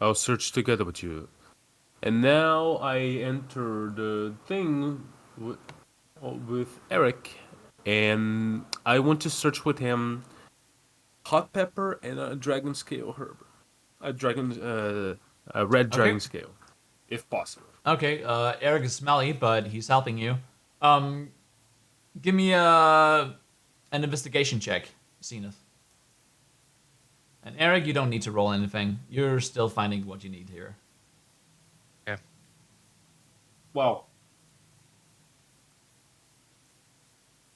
I'll search together with you. And now I enter the thing with Eric, and I want to search with him hot pepper and a dragon scale herb. A red dragon scale, if possible. Okay, Eric is smelly, but he's helping you. Give me an investigation check, Zenith. And Eric, you don't need to roll anything. You're still finding what you need here. Okay. Wow.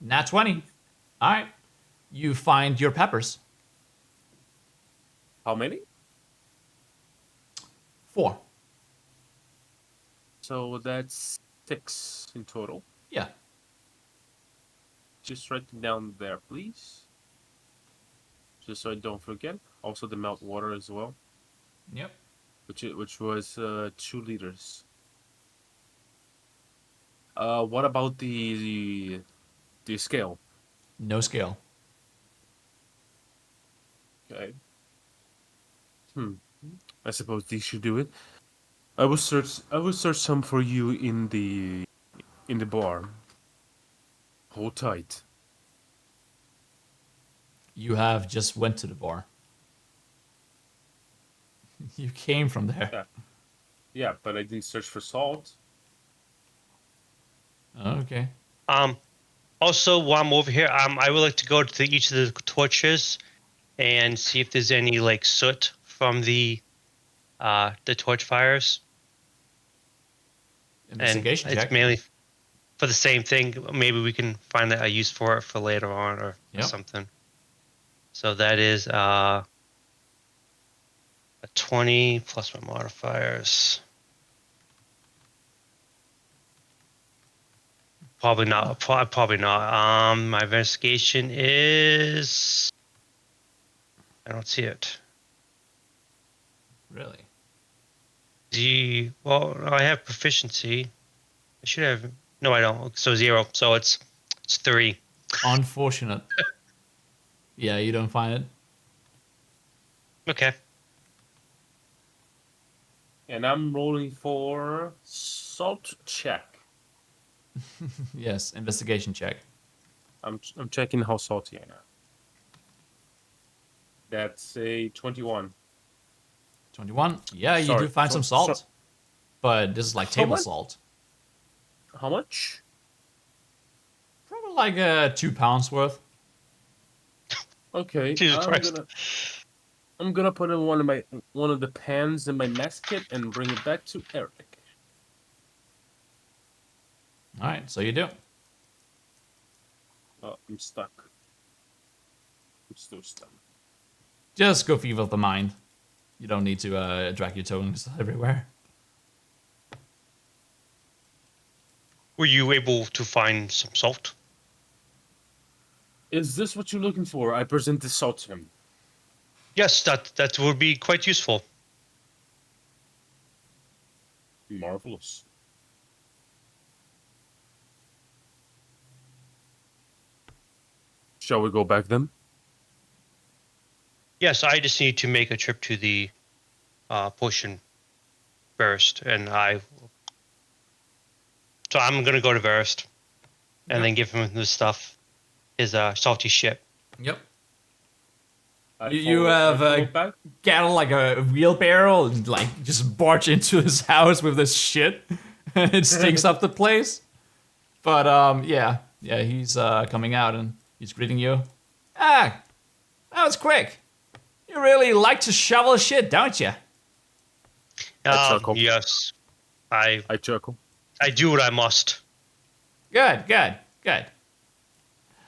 Nat 20. All right. You find your peppers. How many? 4. So that's 6 in total. Yeah. Just write it down there, please. Just so I don't forget. Also the melt water as well. Yep. Which was 2 liters. What about the scale? No scale. Okay. I suppose these should do it. I will search some for you in the bar. Hold tight. You have just went to the bar. You came from there. Yeah. Yeah, but I didn't search for salt. Okay. Also, while I'm over here, I would like to go to each of the torches and see if there's any like soot from the torch fires. Investigation and check. It's mainly for the same thing. Maybe we can find a use for it for later on or something. So that is a 20 plus my modifiers. Probably not. Probably not. My investigation is. I don't see it. Really? Well, I have proficiency. I should have. No, I don't. So 0. So it's 3. Unfortunate. Yeah, you don't find it. Okay. And I'm rolling for salt check. Yes, investigation check. I'm checking how salty I am. That's a 21. 21. Yeah, you Sorry, do find some salt. But this is like table salt. How much? Probably like 2 pounds worth. Okay. Jesus Christ. I'm gonna put in one of the pans in my mess kit and bring it back to Eric. Alright, so you do. Oh, I'm stuck. I'm still stuck. Just go fever of the mind. You don't need to drag your toes everywhere. Were you able to find some salt? Is this what you're looking for? I present the salt to him. Yes, that would be quite useful. Marvelous. Shall we go back then? Yes, I just need to make a trip to the potion first, and So I'm gonna go to Verist, and then give him the stuff, his salty shit. Yep. You have gather like a wheelbarrow and like just barge into his house with this shit. It stinks up the place. But yeah, he's coming out and he's greeting you. Ah, that was quick. You really like to shovel shit, don't you? I chuckle. Yes, I chuckle. I do what I must. Good.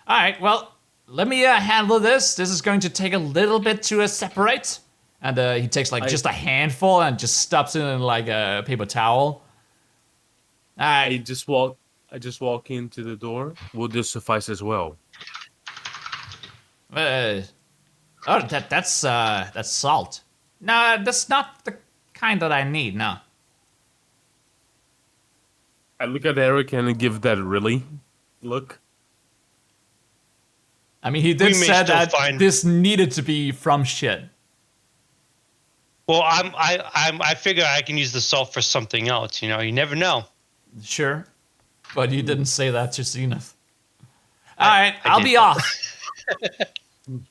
All right, well, let me handle this. This is going to take a little bit to separate. And he takes like just a handful and just stuffs it in like a paper towel. I just walk into the door. Will this suffice as well? That's salt. No, that's not the kind that I need. No. I look at Eric and give that really look. I mean, he did say that this needed to be from shit. Well, I figure I can use the salt for something else. You know, you never know. Sure, but you didn't say that to Zenith. All right, I'll be off.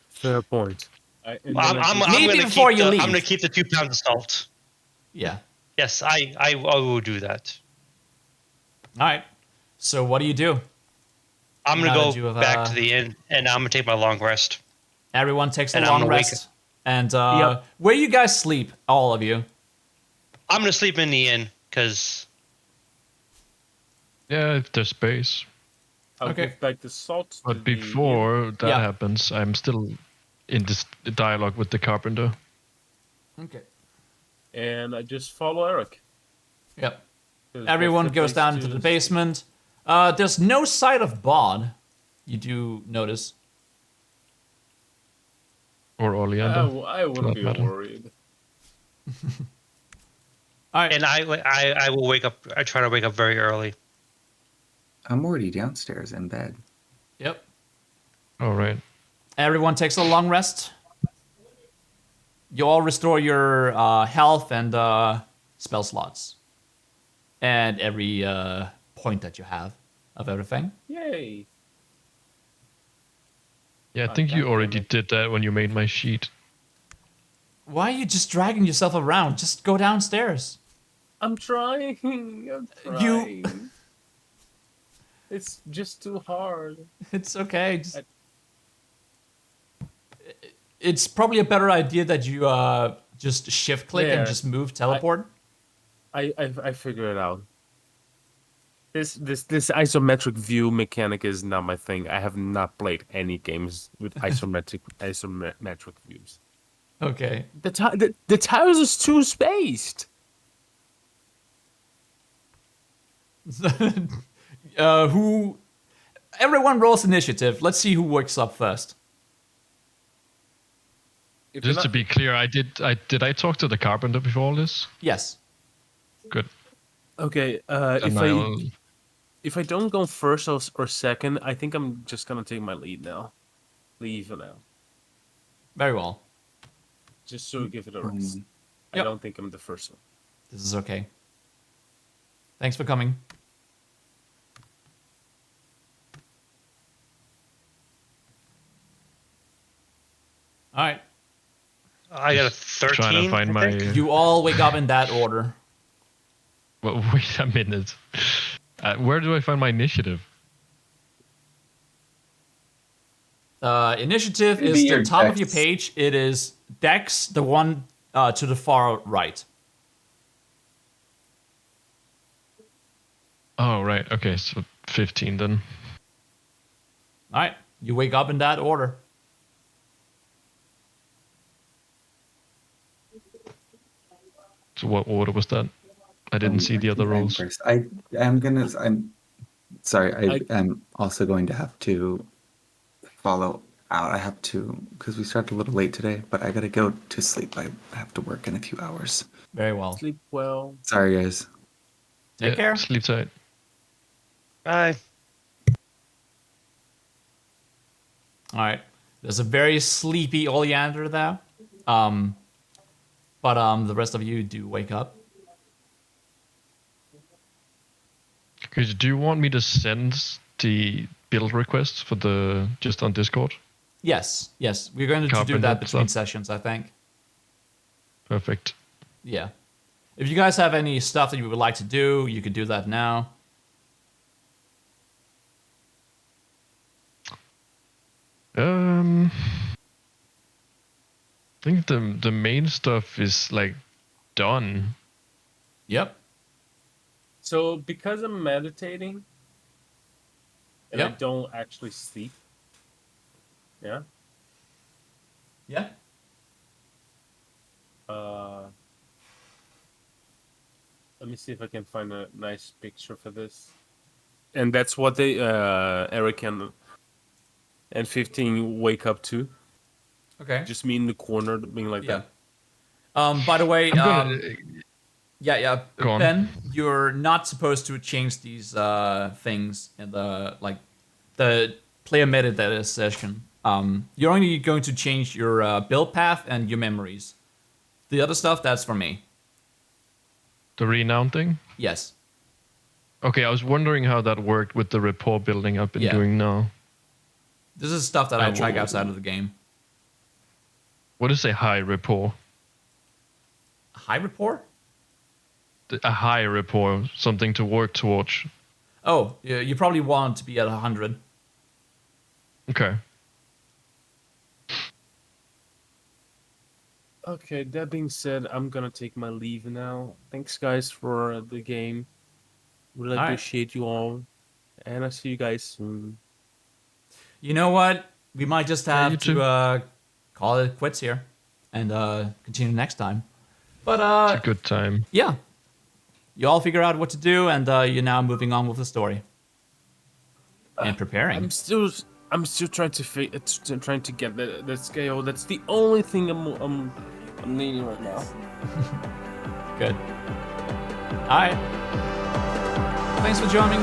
Fair point. I'm gonna keep the 2 pounds of salt. Yeah. Yes, I will do that. All right. So what do you do? I'm gonna go back to the inn, and I'm gonna take my long rest. Everyone takes a long rest. And where you guys sleep, all of you? I'm gonna sleep in the inn, because... Yeah, if there's space. I'll give back the salt. But before that happens, I'm still in this dialogue with the carpenter. Okay. And I just follow Eric. Yep. Everyone goes down into the basement. There's no sight of Bod. You do notice. Or Oleander. I wouldn't be worried. All right. And I will wake up. I try to wake up very early. I'm already downstairs in bed. Yep. All right. Everyone takes a long rest. you all restore your health and spell slots, and every point that you have of everything. Yay! Yeah, I think you already did that when you made my sheet. Why are you just dragging yourself around? Just go downstairs. I'm trying. I'm trying. You. It's just too hard. It's okay. It's probably a better idea that you just shift click and just move teleport. I figure it out. This isometric view mechanic is not my thing. I have not played any games with isometric views. Okay. The tiles is too spaced. Who? Everyone rolls initiative. Let's see who wakes up first. Just to be clear, did I talk to the carpenter before all this? Yes. Good. Okay. If I don't go first or second, I think I'm just gonna take my lead now. Leave for now. Very well. Just so give it a rest. Yep. I don't think I'm the first one. This is okay. Thanks for coming. All right. I got a 13. Trying to find my. You all wake up in that order. Well, wait a minute. Where do I find my initiative? Initiative Maybe is the your top of Dex. your page. It is Dex, the one to the far right. Oh, right. Okay, so 15 then. All right. You wake up in that order. So what order was that? I didn't see the other rolls. First. I'm sorry. I am also going to have to follow out. I have to, because we started a little late today, but I gotta go to sleep. I have to work in a few hours. Very well. Sleep well. Sorry, guys. Take care. Sleep tight. Bye. All right. There's a very sleepy Oleander there. But the rest of you do wake up. Okay, do you want me to send the build request for the just on Discord? Yes. We're going to do Carpenter that between stuff. sessions, I think. Perfect. Yeah. If you guys have any stuff that you would like to do, you could do that now. I think the main stuff is like done. Yep. So because I'm meditating and I Yep. don't actually sleep. Yeah. Yeah. Let me see if I can find a nice picture for this. And that's what they Eric and 15 wake up to. Okay. Just me in the corner being like Yeah. that. By the way, yeah. Go on. Ben, you're not supposed to change these things in the player metadata session. You're only going to change your build path and your memories. The other stuff, that's for me. The renown thing? Yes. Okay, I was wondering how that worked with the rapport building I've been doing now. This is stuff that I track well- outside of the game. What is a high rapport? High rapport? A high rapport, something to work towards. Oh, you probably want to be at 100. Okay. Okay, that being said, I'm gonna take my leave now. Thanks guys for the game. Really All right. appreciate you all. And I'll see you guys soon. You know what? We might just Yeah, have you too. to call it quits here and continue next time. But It's a good time. yeah, you all figure out what to do, and you're now moving on with the story and preparing. I'm still trying to trying to get the scale. That's the only thing I'm needing right now. Good. All right. Thanks for joining.